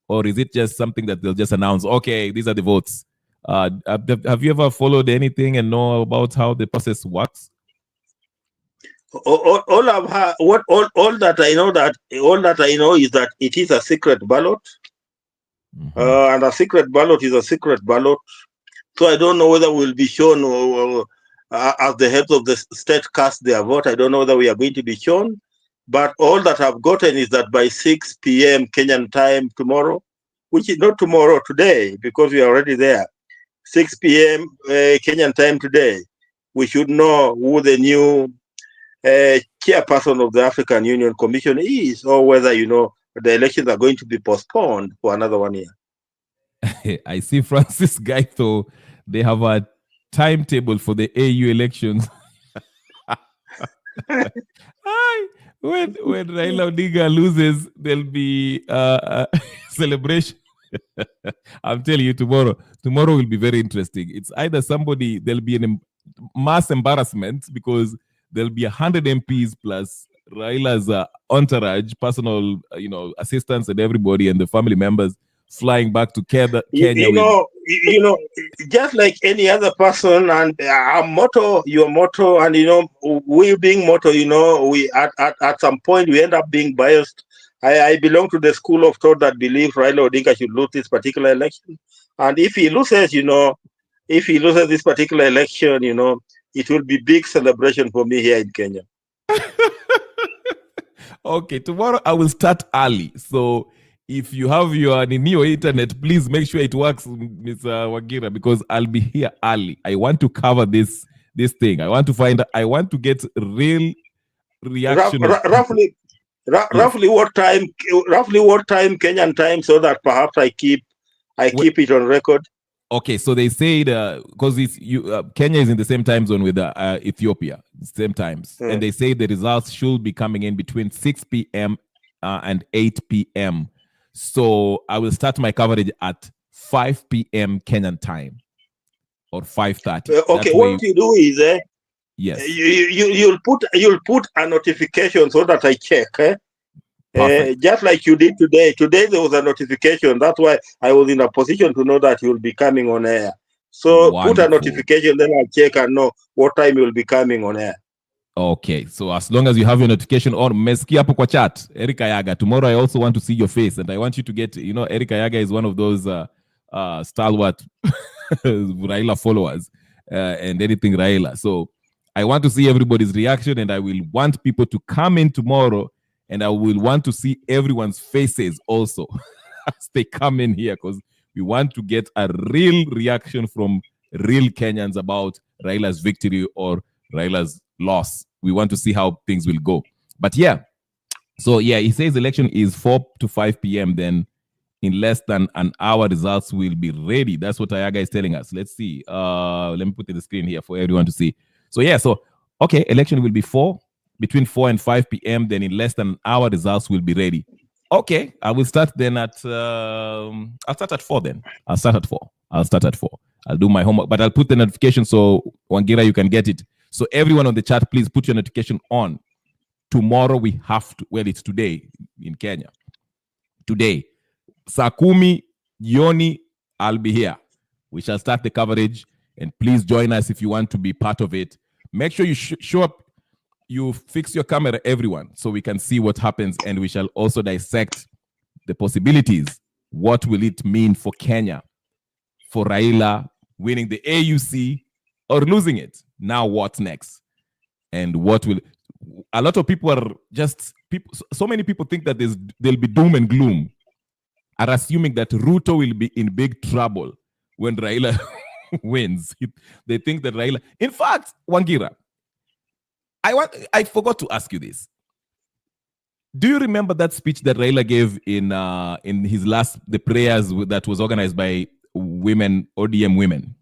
S1: or is it just something that they'll just announce? Okay, these are the votes. Have you ever followed anything and know about how the process works?
S4: All that I know is that it is a secret ballot, and a secret ballot is a secret ballot. So I don't know whether we'll be shown as the heads of the state cast their vote. I don't know whether we are going to be shown, but all that I've gotten is that by 6 p.m. Kenyan time tomorrow, which is not tomorrow, today, because we are already there. 6 p.m. Kenyan time today, we should know who the new chairperson of the African Union Commission is, or whether, the elections are going to be postponed for another 1 year.
S1: I see Francis Gaito, they have a timetable for the AU elections. when Raila Odinga loses, there'll be a celebration. I'm telling you, tomorrow will be very interesting. It's either there'll be a mass embarrassment because there'll be 100 MPs plus Raila's entourage, personal, assistants and everybody and the family members flying back to Kenya.
S4: Just like any other person, and our motto, your motto, and we being motto, we at some point we end up being biased. I belong to the school of thought that believes Raila Odinga should lose this particular election, and if he loses, this particular election, it will be big celebration for me here in Kenya.
S1: Okay, tomorrow I will start early, so if you have your Neo internet, please make sure it works, Mr. Wangira, because I'll be here early. I want to cover this thing. I want to get real reaction.
S4: Roughly what time Kenyan time, so that perhaps I keep it on record.
S1: Okay, so they say because Kenya is in the same time zone with Ethiopia, same times, and they say the results should be coming in between 6 p.m. And 8 p.m. So I will start my coverage at 5 p.m. Kenyan time or 5:30.
S4: Okay, what you do is
S1: yes,
S4: you'll put a notification so that I check. Just like you did today. Today there was a notification. That's why I was in a position to know that you'll be coming on air. So Wonderful. Put a notification, then I'll check and know what time you'll be coming on air.
S1: Okay, so as long as you have your notification on, mmesikia hapo kwa chat, Eric Ayaga. Tomorrow I also want to see your face, and I want you to get, Eric Ayaga is one of those stalwart Raila followers and anything Raila. So I want to see everybody's reaction, and I will want people to come in tomorrow, and I will want to see everyone's faces also as they come in here, because we want to get a real reaction from real Kenyans about Raila's victory or Raila's loss. We want to see how things will go. But yeah, so yeah, he says election is 4 to 5 p.m. Then in less than an hour, results will be ready. That's what Ayaga is telling us. Let's see. Let me put it the screen here for everyone to see. So yeah, so okay, election will be between 4 and 5 p.m. Then in less than an hour, results will be ready. Okay, I will start then at I'll start at 4 then. I'll start at 4. I'll do my homework, but I'll put the notification so Wangira, you can get it. So everyone on the chat, please put your notification on. Tomorrow we have to, well, it's today in Kenya. Today, Sakumi, Yoni, I'll be here. We shall start the coverage, and please join us if you want to be part of it. Make sure you show up. You fix your camera, everyone, so we can see what happens, and we shall also dissect the possibilities. What will it mean for Kenya, for Raila winning the AUC or losing it? Now what's next? And what will... A lot of people are just... So many people think that there'll be doom and gloom, are assuming that Ruto will be in big trouble when Raila wins. They think that Raila... In fact, Wangira, I forgot to ask you this. Do you remember that speech that Raila gave in his the prayers that was organized by women, ODM women?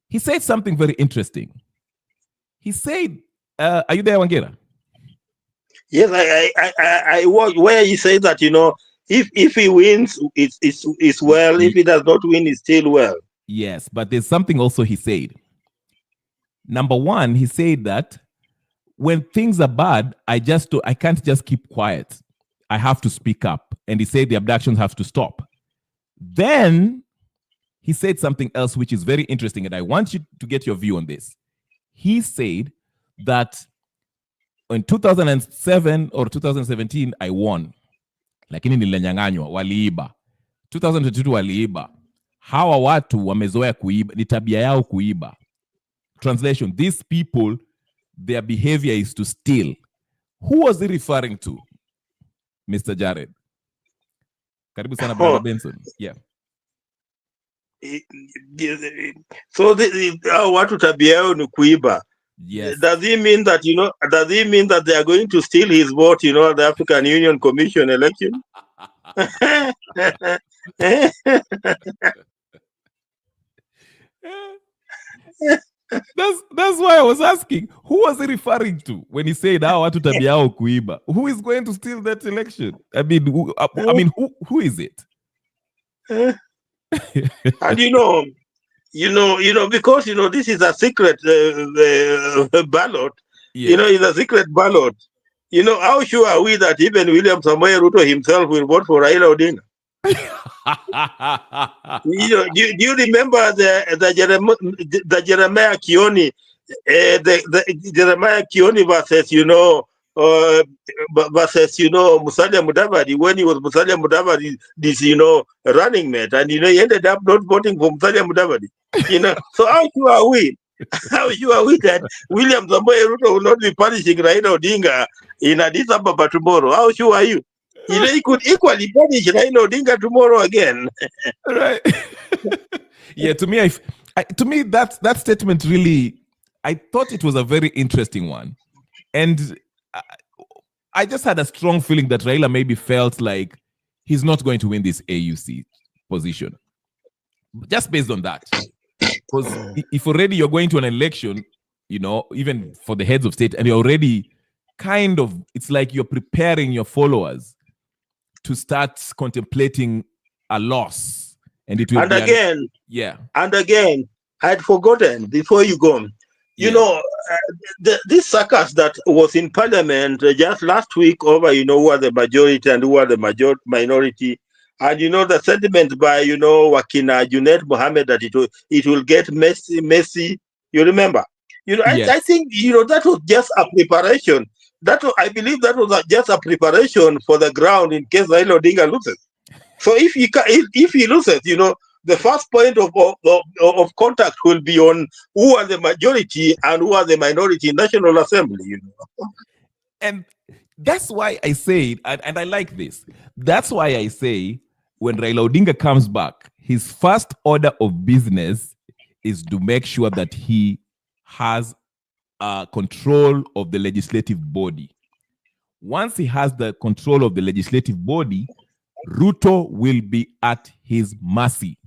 S1: He said something very interesting. He said, are you there, Wangira?
S4: Yes, I watched where he said that, if he wins, it's well. If he does not win, it's still well.
S1: Yes, but there's something also he said. Number one, he said that when things are bad, I can't just keep quiet. I have to speak up. And he said the abductions have to stop. Then he said something else which is very interesting, and I want you to get your view on this. He said that in 2007 or 2017, I won. Lakini nilinyang'anywa, waliiba. 2022 waliiba. Hawa watu wamezoea kuiba, ni tabia yao kuiba. Translation, these people, their behavior is to steal. Who was he referring to, Mr. Jared? Karibu sana, Brother Benson. Yeah.
S4: So watu tabia yao ni kuiba.
S1: Yes.
S4: Does he mean that they are going to steal his vote, at the African Union Commission election?
S1: That's why I was asking, who was he referring to when he said watu tabia yao kuiba? Who is going to steal that election? I mean, who is it?
S4: And because this is a secret ballot. Yeah. It's a secret ballot. How sure are we that even William Samoei Ruto himself will vote for Raila Odinga? Do you remember the Jeremiah Kioni, the Jeremiah Kioni versus Musalia Mudavadi, when he was Musalia Mudavadi, running mate, and he ended up not voting for Musalia Mudavadi. So how sure are we? How sure are we that William Samoei Ruto will not be punishing Raila Odinga in Addis Ababa tomorrow? How sure are you? He could equally punish Raila Odinga tomorrow again.
S1: Right. Yeah, to me, that statement really, I thought it was a very interesting one. And I just had a strong feeling that Raila maybe felt like he's not going to win this AUC position. Just based on that. Because if already you're going to an election, even for the heads of state, and you're already it's like you're preparing your followers to start contemplating a loss. And it will
S4: And again, I'd forgotten before you go. This circus that was in Parliament just last week over, who are the majority and who are the minority. And, the sentiment by, Wakina Junaid Mohammed that it will get messy. You remember?
S1: Yes.
S4: I think, that was just a preparation. I believe that was just a preparation for the ground in case Raila Odinga loses. So if he loses, the first point of contact will be on who are the majority and who are the minority in National Assembly.
S1: And that's why I say, and I like this, that's why I say when Raila Odinga comes back, his first order of business is to make sure that he has control of the legislative body. Once he has the control of the legislative body, Ruto will be at his mercy.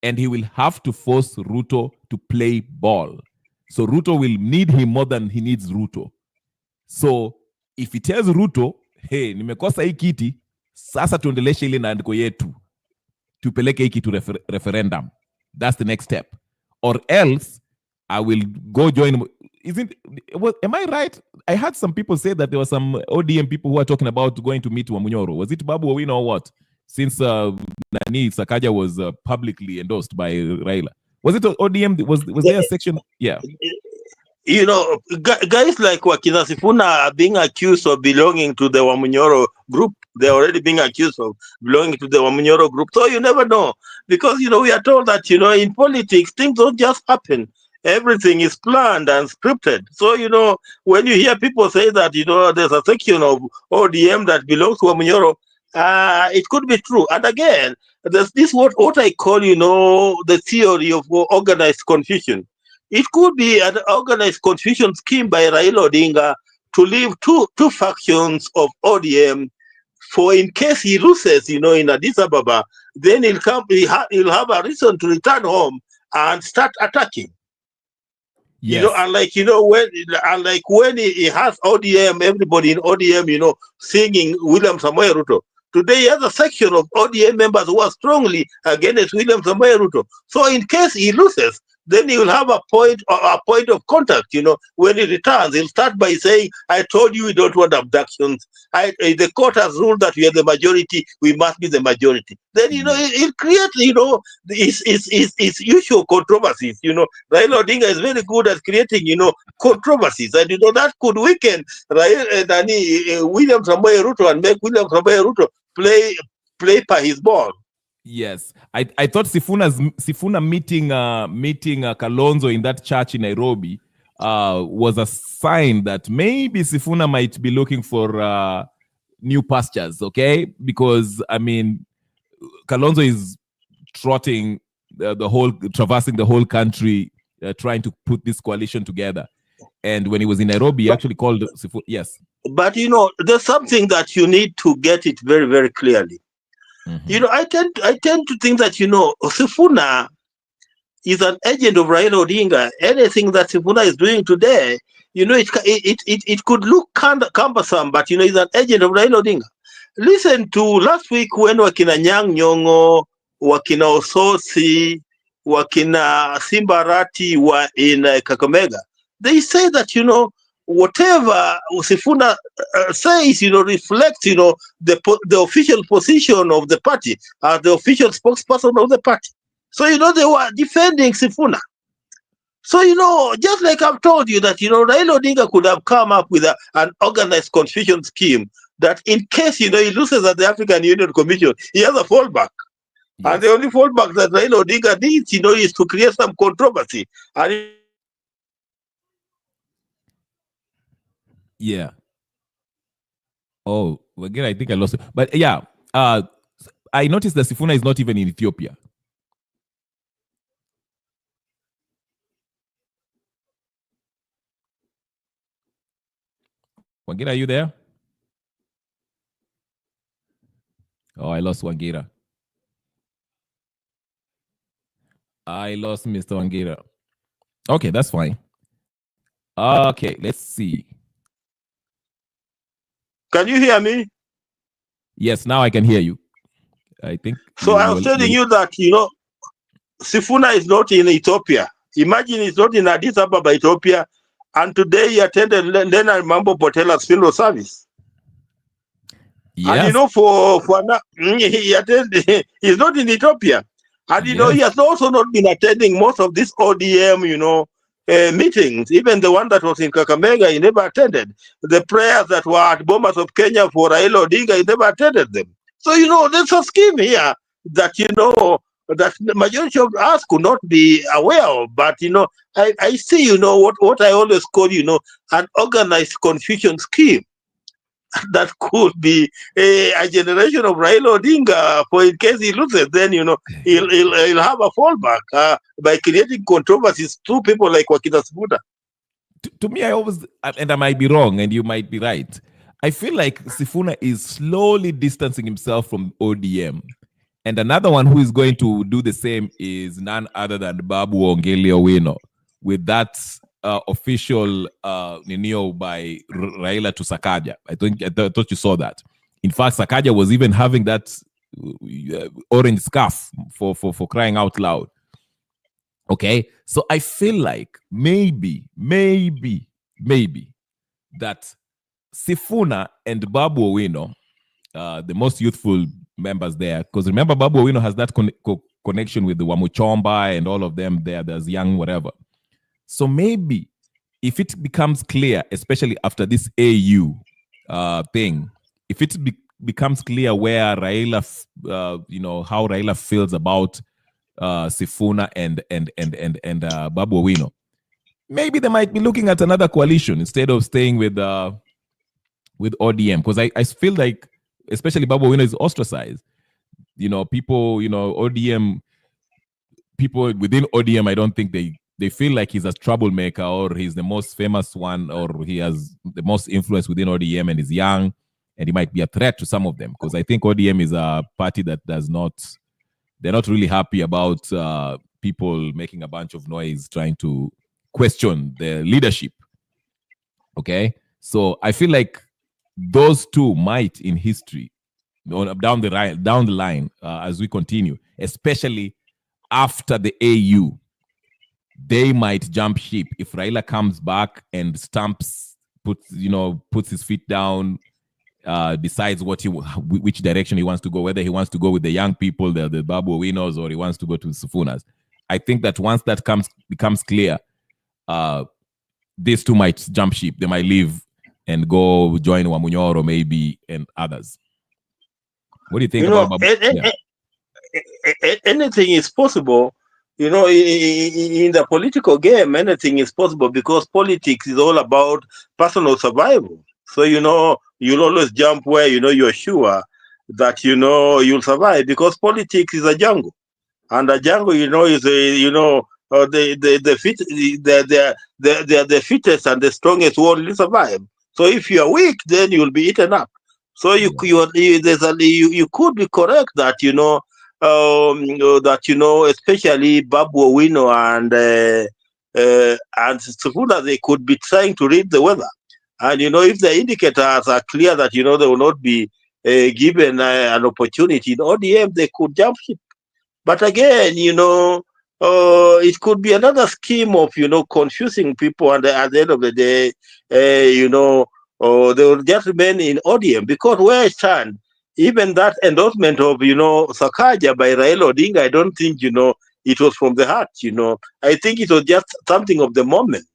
S1: And he will have to force Ruto to play ball. So Ruto will need him more than he needs Ruto. So if he tells Ruto, hey, nimekosa hii kiti, sasa tuendeleshe ile naandiko yetu, tupeleke hii kitu referendum. That's the next step. Or else, I will go join. Am I right? I heard some people say that there were some ODM people who are talking about going to meet Wamunyoro. Was it Babu Owino or what? Since Nani Sakaja was publicly endorsed by Raila. Was it ODM? Was there a section? Yeah.
S4: You know, guys like Wakina Sifuna are being accused of belonging to the Wamunyoro group. They're already being accused of belonging to the Wamunyoro group. So you never know. Because, we are told that, in politics, things don't just happen. Everything is planned and scripted. So, when you hear people say that, there's a section of ODM that belongs to Wamunyoro, it could be true. And again, there's this what I call, the theory of organized confusion. It could be an organized confusion scheme by Raila Odinga to leave two factions of ODM for in case he loses, in Addis Ababa, then he'll have a reason to return home and start attacking.
S1: Yes.
S4: Unlike when he has ODM, everybody in ODM, singing William Samoei Ruto. Today, he has a section of ODM members who are strongly against William Samoei Ruto. So in case he loses, then he will have a point of contact. When he returns, he'll start by saying, I told you we don't want abductions. The court has ruled that we are the majority, we must be the majority. Then, he'll create, his usual controversies. Raila Odinga is very good at creating, controversies. And, that could weaken William Samoei Ruto and make William Samoei Ruto play by his ball.
S1: Yes, I thought Sifuna meeting Kalonzo in that church in Nairobi was a sign that maybe Sifuna might be looking for new pastures. Okay, because Kalonzo is traversing the whole country, trying to put this coalition together. And when he was in Nairobi, he actually called Sifuna. Yes,
S4: but there's something that you need to get it very, very clearly. Mm-hmm. I tend to think that Sifuna is an agent of Raila Odinga. Anything that Sifuna is doing today, it could look cumbersome, but he's an agent of Raila Odinga. Listen to last week when Wakina Nyang' Nyong'o, Wakina Ososi, Wakina Simbarati were in Kakamega. They say that whatever Sifuna says, reflects, the official position of the party, the official spokesperson of the party. So, they were defending Sifuna. So, just like I've told you that, Raila Odinga could have come up with an organized confusion scheme that in case, he loses at the African Union Commission, he has a fallback. Yes. And the only fallback that Raila Odinga needs, is to create some controversy. And
S1: yeah. Oh, again, I think I lost it. But yeah, I noticed that Sifuna is not even in Ethiopia. Wangira, are you there? Oh, I lost Wangira. I lost Mr. Wangira. Okay, that's fine. Okay, let's see.
S4: Can you hear me?
S1: Yes, now I can hear you. I think.
S4: So I was telling you that, Sifuna is not in Ethiopia. Imagine he's not in Addis Ababa, Ethiopia. And today he attended Leonard Mambo Botela's funeral service.
S1: Yes.
S4: And he attended, he's not in Ethiopia. And he has also not been attending most of this ODM, meetings. Even the one that was in Kakamega, he never attended. The prayers that were at Bomas of Kenya for Raila Odinga, he never attended them. So, there's a scheme here that, that the majority of us could not be aware of. But, I see, what I always call, an organized confusion scheme that could be a generation of Raila Odinga for in case he loses, then, he'll have a fallback by creating controversies through people like Wakina Sifuna.
S1: to me, I always, and I might be wrong, and you might be right. I feel like Sifuna is slowly distancing himself from ODM. And another one who is going to do the same is none other than Babu Ongeli Owino, with that official Ninio by Raila to Sakaja. I thought you saw that. In fact, Sakaja was even having that orange scarf for crying out loud. Okay, so I feel like maybe that Sifuna and Babu Owino, the most youthful members there, because remember Babu Owino has that connection with the Wamuchomba and all of them there. There's young whatever. So maybe if it becomes clear, especially after this AU thing, if it becomes clear where Raila, how Raila feels about Sifuna and Babu Owino, maybe they might be looking at another coalition instead of staying with ODM, because I feel like, especially Babu Owino is ostracized. People, ODM people within ODM, I don't think they feel like he's a troublemaker, or he's the most famous one, or he has the most influence within ODM and is young, and he might be a threat to some of them. Because I think ODM is a party that they're not really happy about people making a bunch of noise trying to question the leadership. Okay, so I feel like those two might, in history, down the line, as we continue, especially after the AU, they might jump ship if Raila comes back and puts his feet down, decides which direction he wants to go, whether he wants to go with the young people, the Babu Owinos, or he wants to go to Sifunas. I think that once that becomes clear, these two might jump ship. They might leave and go join Wamunyoro maybe and others. What do you think about Babu?
S4: Anything is possible. In the political game, anything is possible, because politics is all about personal survival. So, you'll always jump where, you're sure that, you'll survive, because politics is a jungle. And a jungle, is the fittest and the strongest will only survive. So if you are weak, then you'll be eaten up. So you could be correct that, especially Babu Owino and Sifuna, they could be trying to read the weather. And, if the indicators are clear that, they will not be given an opportunity in ODM, they could jump ship. But again, it could be another scheme of, confusing people. And at the end of the day, they will just remain in ODM. Because where I stand, even that endorsement of, Sakaja by Raila Odinga, I don't think, it was from the heart, I think it was just something of the moment.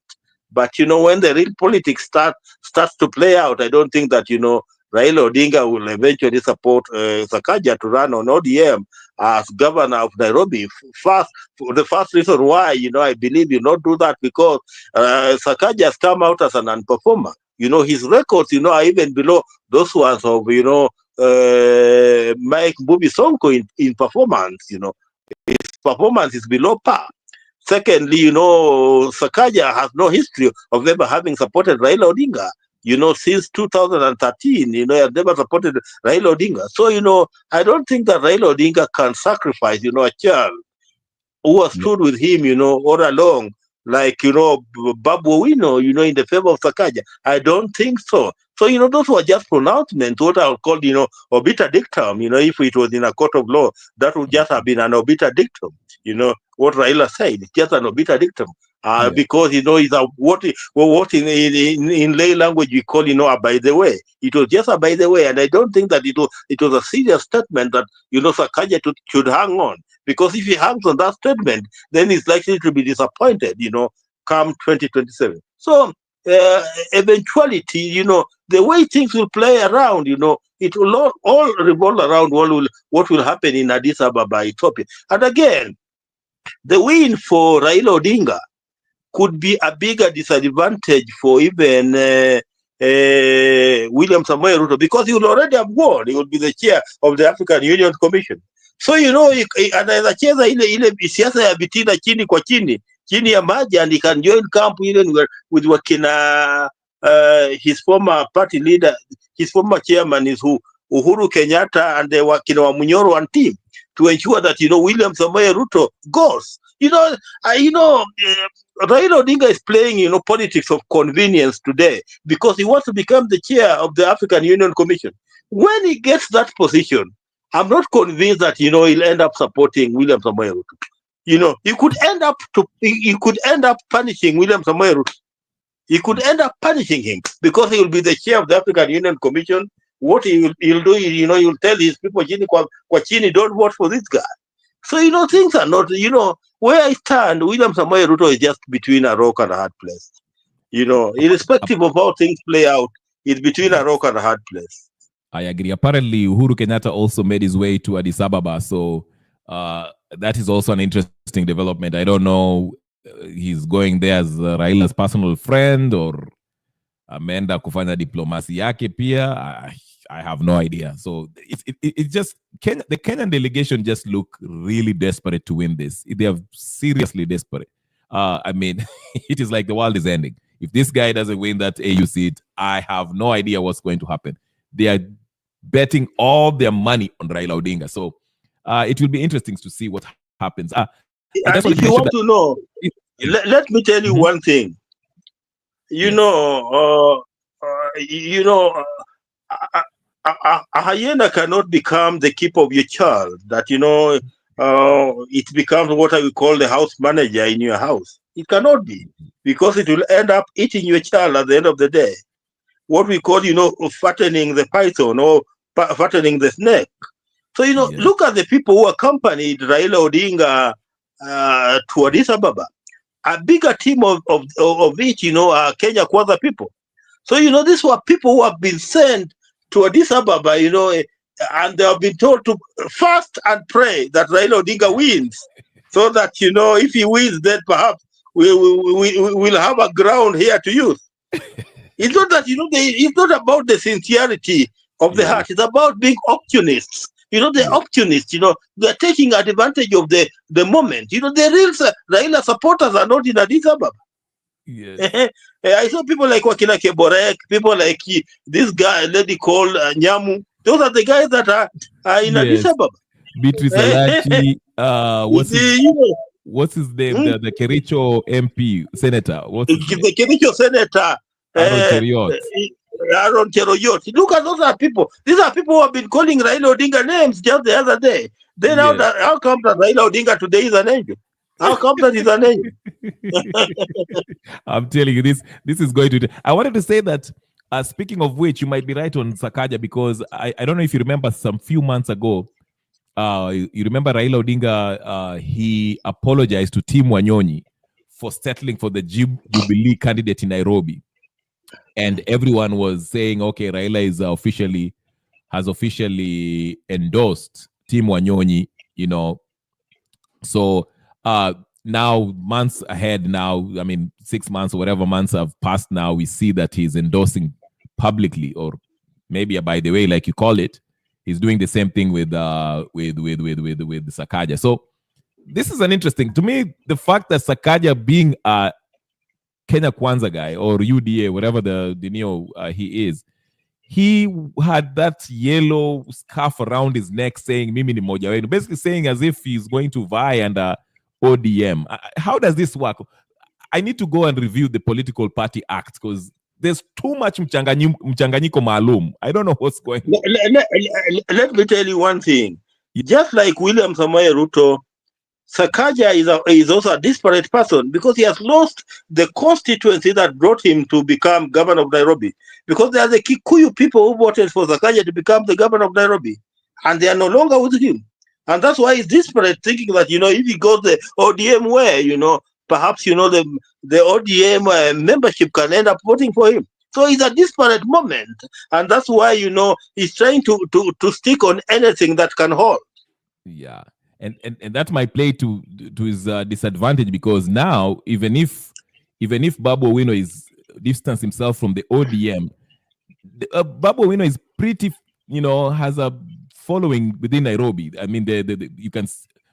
S4: But, when the real politics starts to play out, I don't think that, Raila Odinga will eventually support Sakaja to run on ODM as governor of Nairobi. The first reason why, I believe you not do that, because Sakaja has come out as an unperformer. His records, are even below those ones of, Mike Mbuvi Sonko in performance. His performance is below par. Secondly, Sakaja has no history of ever having supported Raila Odinga. Since 2013, he has never supported Raila Odinga. So, I don't think that Raila Odinga can sacrifice, a child who has stood with him, all along, like, Babu Owino, in the favor of Sakaja. I don't think so. So, those were just pronouncements, what I would call, obiter dictum. If it was in a court of law, that would just have been an obiter dictum. What Raila said, it's just an obiter dictum. Because, it's what in lay language we call, a by the way. It was just a by the way. And I don't think that it was a serious statement that, Sakaja should hang on. Because if he hangs on that statement, then he's likely to be disappointed, come 2027. So, eventuality, the way things will play around, it will all revolve around what will happen in Addis Ababa, Ethiopia. And again, the win for Raila Odinga could be a bigger disadvantage for even William Samoei Ruto, because he will already have won. He will be the chair of the African Union Commission. So, anaweza cheza ile siasa ya vitina chini kwa chini, chini ya maji, and he can join camp even with wakina his former party leader, his former chairman is Uhuru Kenyatta, and the wakina wa Munyoro and team, to ensure that William Samoei Ruto goes. Raila Odinga is playing politics of convenience today because he wants to become the chair of the African Union Commission. When he gets that position, I'm not convinced that he'll end up supporting William Samoei Ruto. He could end up punishing William Samoei Ruto. He could end up punishing him because he will be the chair of the African Union Commission. What he'll do is, he'll tell his people, kwa chini, don't vote for this guy. So, things are not, where I stand, William Samoei Ruto is just between a rock and a hard place. Irrespective of how things play out, it's between a rock and a hard place.
S1: I agree. Apparently, Uhuru Kenyatta also made his way to Addis Ababa. So that is also an interesting development. I don't know, he's going there as Raila's personal friend or ameenda kufanya diplomasi yake pia. I have no idea. So it just, the Kenyan delegation just look really desperate to win this. They are seriously desperate. I mean, it is like the world is ending. If this guy doesn't win that AU seat, I have no idea what's going to happen. They are betting all their money on Raila Odinga. So it will be interesting to see what happens.
S4: And if you want to know, let me tell you one thing. A hyena cannot become the keeper of your child. That it becomes what I would call the house manager in your house. It cannot be, because it will end up eating your child at the end of the day. What we call, fattening the python or fattening the snake. So, look at the people who accompanied Raila Odinga to Addis Ababa. A bigger team of each, are Kenya Kwanza people. So, these were people who have been sent to Addis Ababa, and they have been told to fast and pray that Raila Odinga wins. So that, if he wins, then perhaps we'll have a ground here to use. It's not that, it's not about the sincerity of the heart. It's about being opportunists. The opportunists, they're taking advantage of the moment. The real Raila supporters are not in Addis Ababa.
S1: Yes.
S4: I saw people like Wakina Keborek, people like this guy, lady called Nyamu. Those are the guys that are in Addis Ababa.
S1: Beatrice Alachi, what's his name? The Kericho MP senator.
S4: The Kericho senator. Aaron Cheroyot. Look at those are people. These are people who have been calling Raila Odinga names just the other day. Then how come that Raila Odinga today is an angel? How come that he's an angel?
S1: I'm telling you, this is going to. I wanted to say that. Speaking of which, you might be right on Sakaja, because I don't know if you remember some few months ago. You remember Raila Odinga? He apologized to Tim Wanyonyi for settling for the Jubilee candidate in Nairobi. And everyone was saying, okay, Raila has officially endorsed Tim Wanyonyi, So now, months ahead now, 6 months or whatever months have passed now, we see that he's endorsing publicly, or maybe by the way, like you call it, he's doing the same thing with Sakaja. So this is an interesting, to me, the fact that Sakaja being a Kenya Kwanza guy or UDA, whatever the he is, he had that yellow scarf around his neck saying Mimi ni moja wenu, basically saying as if he's going to vie under ODM. How does this work? I need to go and review the political party act, because there's too much mchanganyiko maalum. I don't know what's going on.
S4: Let me tell you one thing. Just like William Samoei Ruto, Sakaja is also a disparate person, because he has lost the constituency that brought him to become governor of Nairobi. Because there are the Kikuyu people who voted for Sakaja to become the governor of Nairobi, and they are no longer with him. And that's why he's desperate, thinking that, if he goes the ODM way, perhaps, the ODM membership can end up voting for him. So it's a disparate moment. And that's why, he's trying to stick on anything that can hold.
S1: Yeah. And that might play to his disadvantage, because now, even if Babu Owino is distance himself from the ODM, Babu Owino is pretty, has a following within Nairobi. I mean, you can,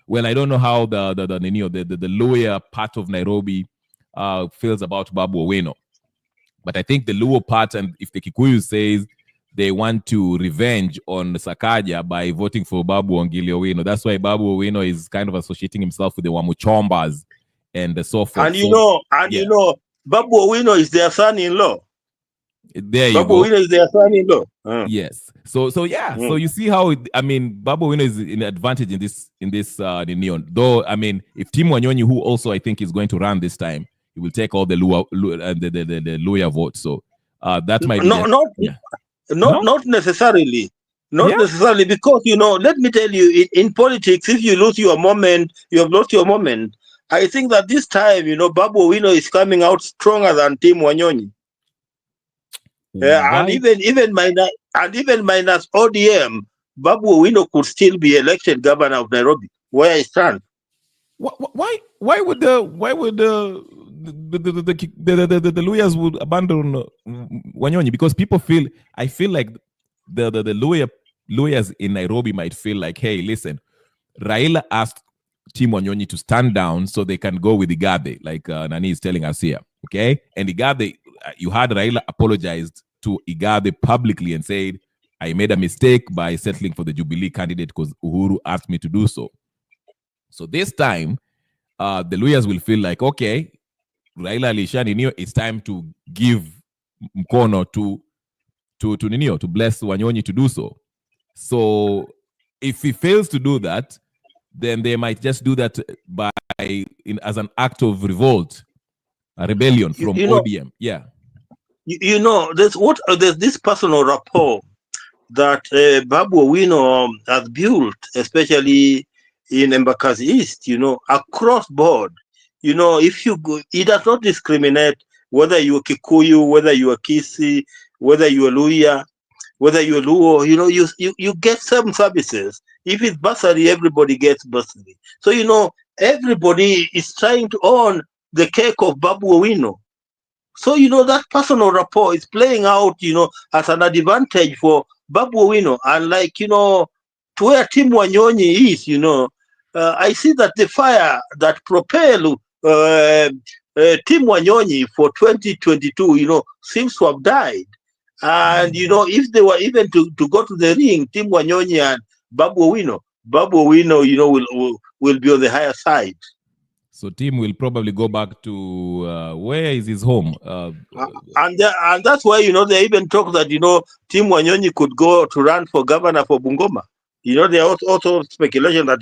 S1: well, I don't know how the lower part of Nairobi feels about Babu Owino. But I think the Luo part, and if the Kikuyu says they want to revenge on Sakaja by voting for Babu Ongili Owino, that's why Babu Owino is kind of associating himself with the Wamuchombas and so forth.
S4: And you know, Babu Owino is their son-in-law.
S1: There you
S4: Babu
S1: go.
S4: Owino is their son-in-law.
S1: Yes. So yeah. So you see how Babu Owino is in advantage in this Neon. Though if Tim Wanyonyi, who also I think is going to run this time, he will take all the Luya votes. So that might be
S4: not necessarily. Not necessarily, because let me tell you, in politics, if you lose your moment, you have lost your moment. I think that this time, Babu Owino is coming out stronger than Tim Wanyonyi. And even minus ODM, Babu Owino could still be elected governor of Nairobi, where I stand.
S1: Why would the Luyas would abandon Wanyonyi? Because I feel like the Luyas in Nairobi might feel like, hey, listen, Raila asked Tim Wanyonyi to stand down so they can go with Igade, like Nani is telling us here. Okay, and Igade, you had Raila apologized to Igade publicly and said, I made a mistake by settling for the Jubilee candidate because Uhuru asked me to do so. So this time, the lawyers will feel like, okay, Raila Nisha, it's time to give mkono to bless Wanyonyi to do so. So if he fails to do that, then they might just do that as an act of revolt, a rebellion from ODM.
S4: There's this personal rapport that Babu Owino has built, especially in Embakasi East, across board. If you go, it does not discriminate whether you're Kikuyu, whether you're Kisi, whether you're Luya, whether you're Luo, you get some services. If it's bursary, everybody gets bursary. So, everybody is trying to own the cake of Babu Owino. So, that personal rapport is playing out, as an advantage for Babu Owino. And to where Tim Wanyonyi is, I see that the fire that propelled Tim Wanyonyi for 2022, seems to have died. And, if they were even to go to the ring, Tim Wanyonyi and Babu Owino, will be on the higher side.
S1: So Tim will probably go back to where is his home?
S4: And that's why, they even talk that, Tim Wanyonyi could go to run for governor for Bungoma. There are also speculation that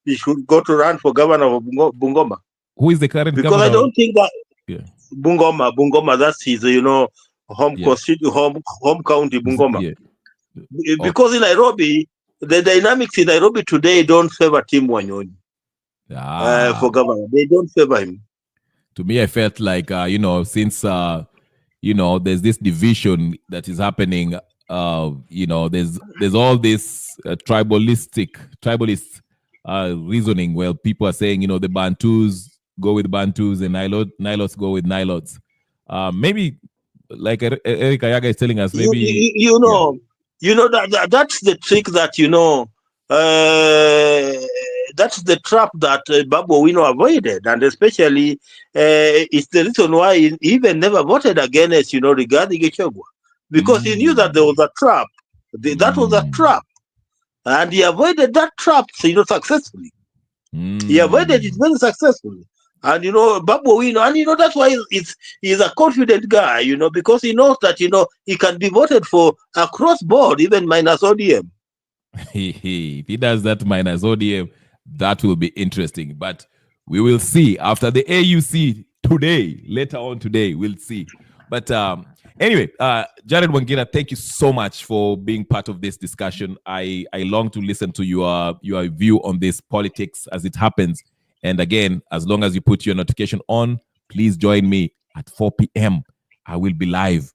S4: he should go to run for governor of Bungoma.
S1: Who is the current
S4: because
S1: governor?
S4: I don't think that Bungoma, that's his, home county, Bungoma. Because in Nairobi, the dynamics in Nairobi today don't favor Tim Wanyonyi for governor. They don't favor him.
S1: To me, I felt like, since, there's this division that is happening, there's all this tribalist reasoning where people are saying, the Bantus go with Bantus and Nilots go with Nilots. Maybe, like Eric Ayaga is telling us, maybe...
S4: that's the trick that, that's the trap that Babu Owino avoided, and especially it's the reason why he even never voted against, regarding Gachagua, because he knew that there was a trap. That was a trap, and he avoided that trap, successfully. He avoided it very successfully, and Babu Owino, and that's why he's a confident guy, because he knows that he can be voted for across board, even minus ODM.
S1: If he does that minus ODM, that will be interesting. But we will see after the AUC today. Later on today, we'll see. But anyway, Jared Wangira, thank you so much for being part of this discussion. I long to listen to your view on this politics as it happens. And again, as long as you put your notification on, please join me at 4 p.m. I will be live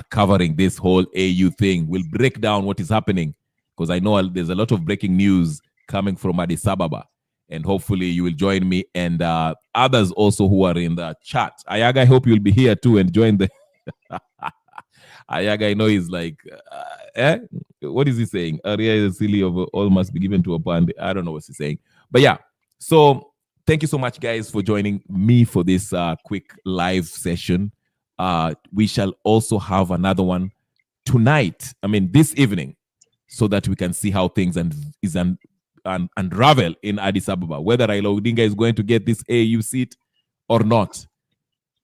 S1: covering this whole AU thing. We'll break down what is happening, because I know there's a lot of breaking news coming from Addis Ababa, and hopefully you will join me and others also who are in the chat. Ayaga, I hope you'll be here too and join the... Ayaga, I know he's like, what is he saying? Area is silly of all must be given to a band. I don't know what he's saying. But yeah, So thank you so much, guys, for joining me for this quick live session. We shall also have another one tonight. I mean, this evening, so that we can see how things unravel in Addis Ababa, whether Raila Odinga is going to get this AU seat or not,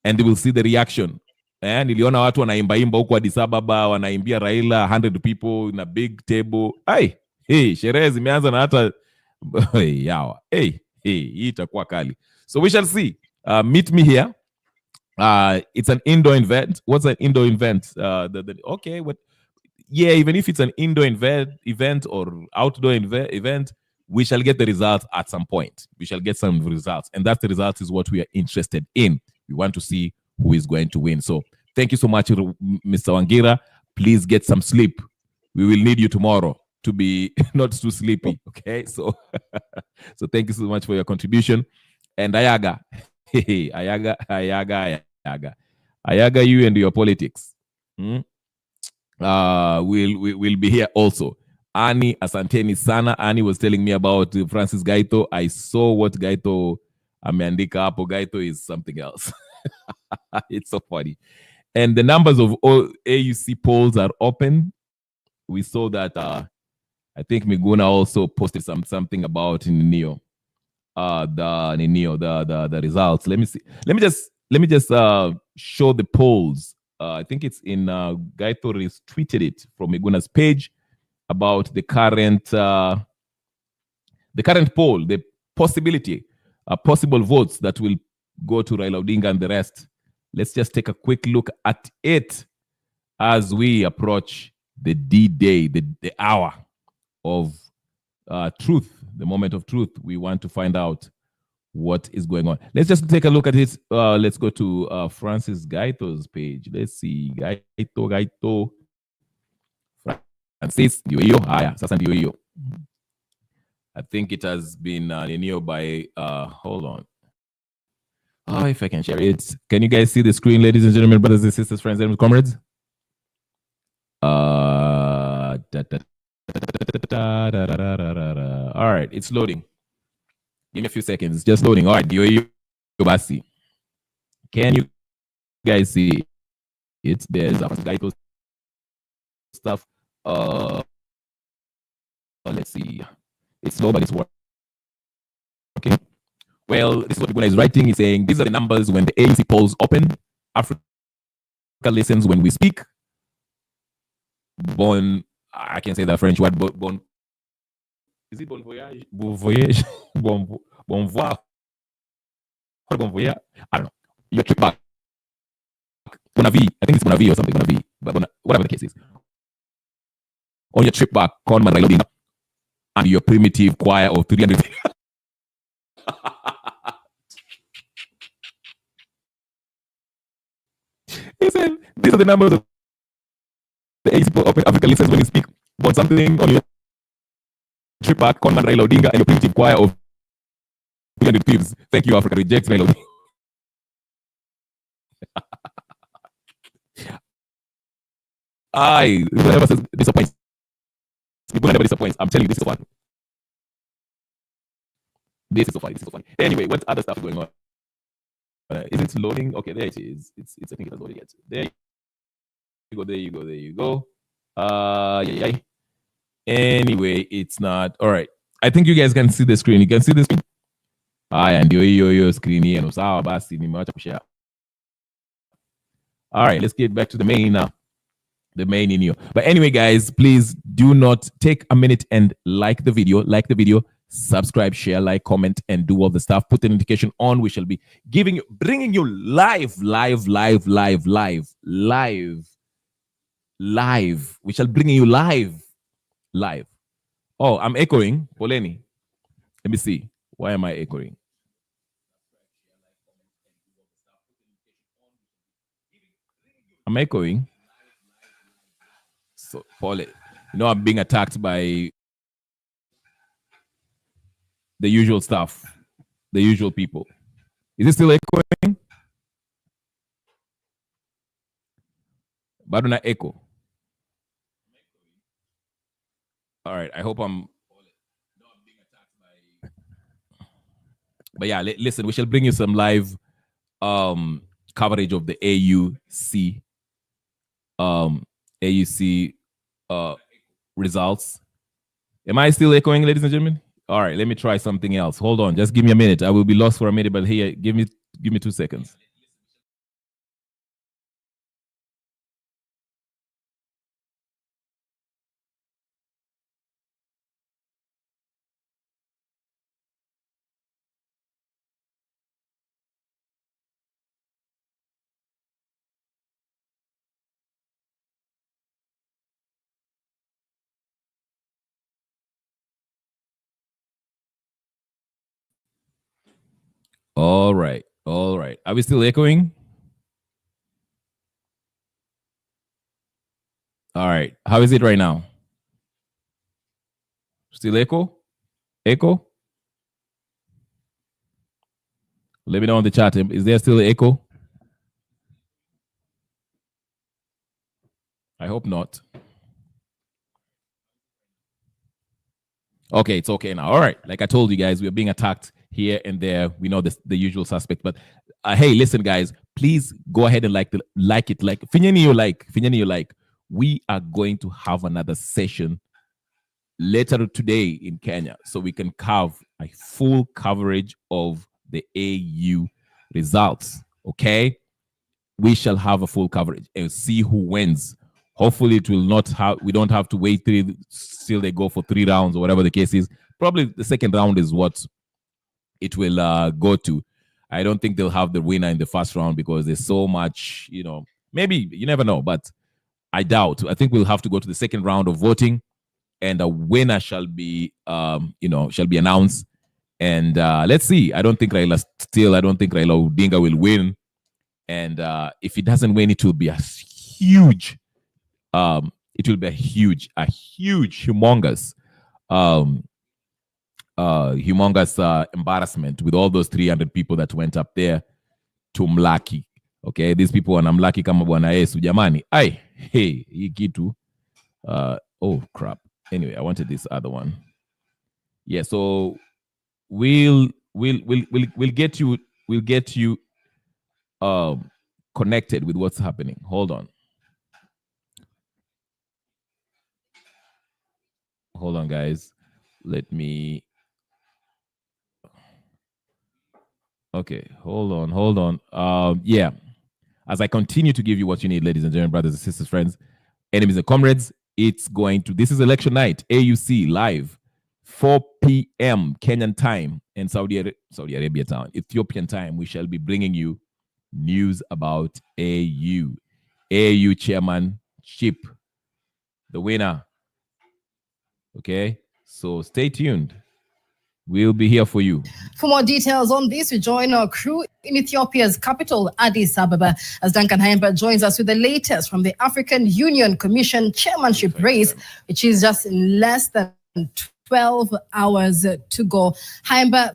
S1: and they will see the reaction. Niliona watu wanaimbaimba huko Addis Ababa, wanaimbia Raila 100 people in a big table. Hey, sherehe zimeanza na hata yawa. Hii itakuwa kali. So we shall see. Meet me here. It's an indoor event. What's an indoor event? Okay, what? Yeah, even if it's an indoor event or outdoor event, we shall get the results at some point. We shall get some results, and that the result is what we are interested in. We want to see who is going to win. So thank you so much, Mr. Wangira. Please get some sleep. We will need you tomorrow to be not too sleepy. Okay, so so thank you so much for your contribution. And Ayaga, Ayaga, you and your politics. Will be here also. Annie asanteni sana. Annie was telling me about Francis Gaito. I saw what Gaito ameandika hapo. Gaito is something else. It's so funny. And the numbers of all AUC polls are open. We saw that I think Miguna also posted something about Ninio. The results. Let me see. Let me just show the polls. I think it's in Gaito tweeted it from Miguna's page about the current poll, the possibility, possible votes that will go to Raila Odinga and the rest. Let's just take a quick look at it as we approach the D-Day, the hour of truth, the moment of truth. We want to find out what is going on. Let's just take a look at it. Let's go to Francis Gaito's page. Let's see. Gaito. Francis, ndio hiyo. Haya, sasa ndio hiyo. I think it has been renewed by, hold on. Oh, if I can share it. Can you guys see the screen, ladies and gentlemen, brothers and sisters, friends and comrades? All right, it's loading. Give me a few seconds. Just loading. All right, can you guys see it? There's Gaito stuff. Let's see. It's slow, but it's working. Okay. Well, this is what Guna is writing. He's saying these are the numbers when the ANC polls open. Africa listens when we speak. Bon, I can't say that French word, but bon. Is it bon voyage? Bon voyage? Bon voir? Bon voyage? I don't know. Your trip back. Bonavi. I think it's Bonavi or something. Bonavi. But whatever the case is. On your trip back, Conman Raila and your primitive choir of 300. He said, these are the numbers of the AC Open Africa listens when you speak about something on your trip back, Conman Raila Odinga and your primitive choir of 300 thieves. Thank you, Africa rejects Raila Odinga. Whoever says disappoints. People never disappoints. I'm telling you, this is fun. This is so funny. This is so funny. Anyway, what other stuff is going on? Is it loading? Okay, there it is. I think it has loaded yet. There you go. There you go. There you go. Yeah. Anyway, it's not. All right. I think you guys can see the screen. You can see the screen. And your screen here. All right, let's get back to the main now. The main in you. But anyway, guys, please do not take a minute and like the video. Subscribe, share, like, comment, and do all the stuff. Put the notification on. We shall be bringing you live. We shall bring you live. Oh, I'm echoing. Poleni. Let me see. Why am I echoing? I'm echoing. So, Paul, I'm being attacked by the usual stuff, the usual people. Is it still echoing? Baduna echo. All right. I hope I'm. But yeah, listen, we shall bring you some live coverage of the AUC results. Am I still echoing, ladies and gentlemen? All right, let me try something else. Hold on, just give me a minute. I will be lost for a minute, but here, give me 2 seconds. All right. All right. Are we still echoing? All right. How is it right now? Still echo? Echo? Let me know in the chat. Is there still echo? I hope not. Okay, it's okay now. All right. Like I told you guys, we are being attacked here and there. We know the usual suspect, but hey, listen, guys, please go ahead and like it. Like Finyani, you like. We are going to have another session later today in Kenya, so we can have a full coverage of the AU results. Okay, we shall have a full coverage and see who wins. Hopefully, it will not have. We don't have to wait till they go for 3 rounds or whatever the case is. Probably the second round is what it will go to. I don't think they'll have the winner in the first round because there's so much. Maybe you never know, but I doubt. I think we'll have to go to the second round of voting, and a winner shall be announced. And let's see. I don't think Raila Odinga will win. And if he doesn't win, it will be a huge, humongous, embarrassment with all those 300 people that went up there to Mlaki. Okay, these people wanamlaki kama bwana Yesu jamani. Hii kitu. Oh crap. Anyway, I wanted this other one. Yeah, so we'll get you connected with what's happening. Hold on, guys. Let me. Okay, hold on. Yeah, as I continue to give you what you need, ladies and gentlemen, brothers and sisters, friends, enemies and comrades, this is election night, AUC live, 4 p.m. Kenyan time and Saudi Arabia time, Ethiopian time. We shall be bringing you news about AU chairmanship, the winner. Okay, so stay tuned. We'll be here for you.
S5: For more details on this, we join our crew in Ethiopia's capital, Addis Ababa, as Duncan Haimba joins us with the latest from the African Union Commission chairmanship race, which is just in less than 12 hours to go. Haimba.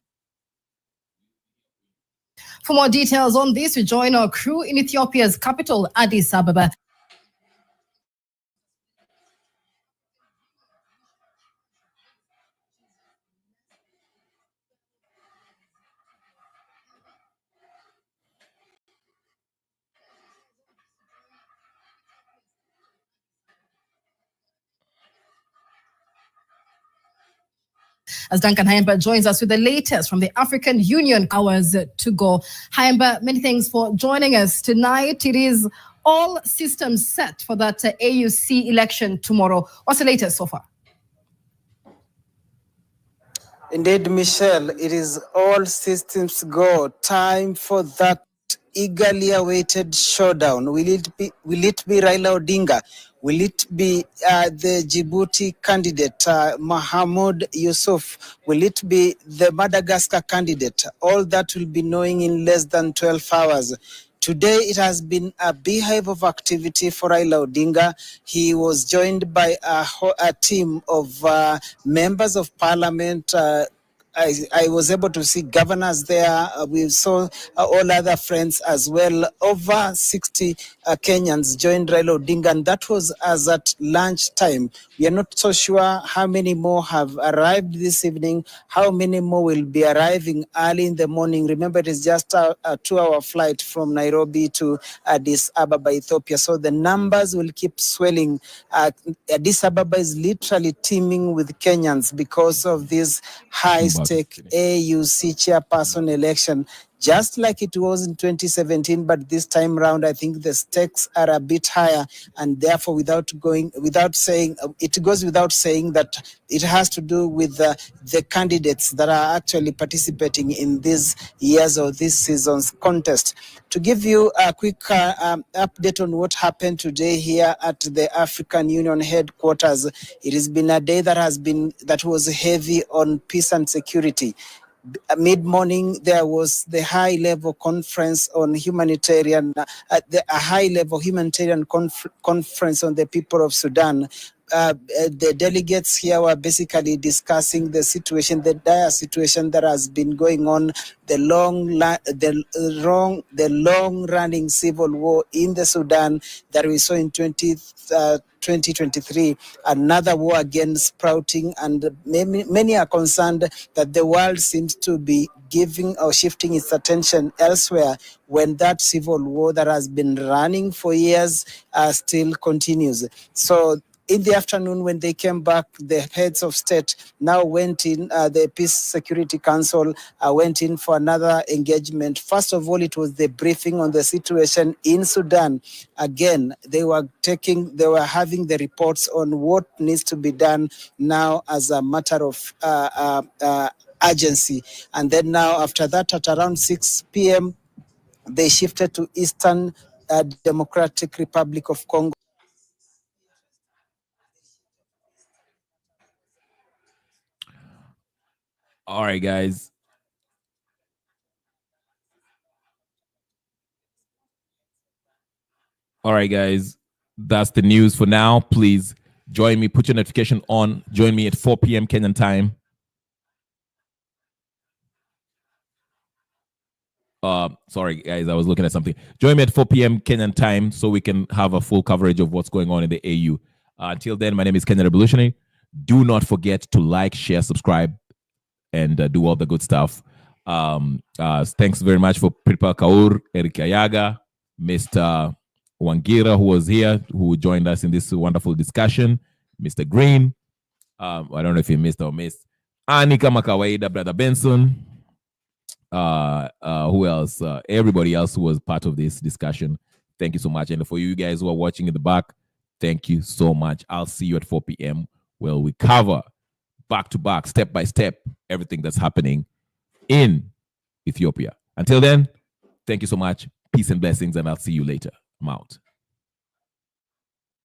S5: For more details on this, we join our crew in Ethiopia's capital, Addis Ababa. As Duncan Haimba joins us with the latest from the African Union, hours to go. Haimba, many thanks for joining us tonight. It is all systems set for that AUC election tomorrow. What's the latest so far?
S6: Indeed, Michelle, it is all systems go. Time for that eagerly awaited showdown. Will it be Raila Odinga? Will it be the Djibouti candidate, Mahamoud Yusuf? Will it be the Madagascar candidate? All that will be knowing in less than 12 hours. Today, it has been a beehive of activity for Raila Odinga. He was joined by a team of members of parliament, I was able to see governors there. We saw all other friends as well. Over 60 Kenyans joined Raila Odinga, and that was as at lunchtime. We are not so sure how many more have arrived this evening, how many more will be arriving early in the morning. Remember, it is just a 2-hour flight from Nairobi to Addis Ababa, Ethiopia. So the numbers will keep swelling. Addis Ababa is literally teeming with Kenyans because of this high-stake AUC chairperson election, just like it was in 2017, but this time round, I think the stakes are a bit higher, and therefore, it goes without saying that it has to do with the candidates that are actually participating in this year's or this season's contest. To give you a quick update on what happened today here at the African Union headquarters, it has been a day that was heavy on peace and security. Mid-morning, there was the high-level conference on humanitarian, a high-level humanitarian conference on the people of Sudan. The delegates here were basically discussing the situation, the dire situation that has been going on, the long-running civil war in the Sudan that we saw in 2023, another war again sprouting, and many are concerned that the world seems to be giving or shifting its attention elsewhere when that civil war that has been running for years still continues. So in the afternoon, when they came back, the heads of state now went in, the Peace Security Council went in for another engagement. First of all, it was the briefing on the situation in Sudan. Again, they were having the reports on what needs to be done now as a matter of urgency. And then now, after that, at around 6 p.m., they shifted to Eastern Democratic Republic of Congo.
S1: All right, guys. All right, guys. That's the news for now. Please join me. Put your notification on. Join me at 4 p.m. Kenyan time. Sorry, guys. I was looking at something. Join me at 4 p.m. Kenyan time so we can have a full coverage of what's going on in the AU. Until then, my name is Kenyan Revolutionary. Do not forget to like, share, subscribe, and do all the good stuff. Thanks very much for Pripa Kaur, Eric Ayaga, Mr. Wangira, who was here, who joined us in this wonderful discussion, Mr. Green. I don't know if you missed or missed. Anika Makawaida, Brother Benson. Who else? Everybody else who was part of this discussion. Thank you so much. And for you guys who are watching in the back, thank you so much. I'll see you at 4 p.m. where we cover back to back, step by step, everything that's happening in Ethiopia. Until then, thank you so much. Peace and blessings, and I'll see you later. I'm out.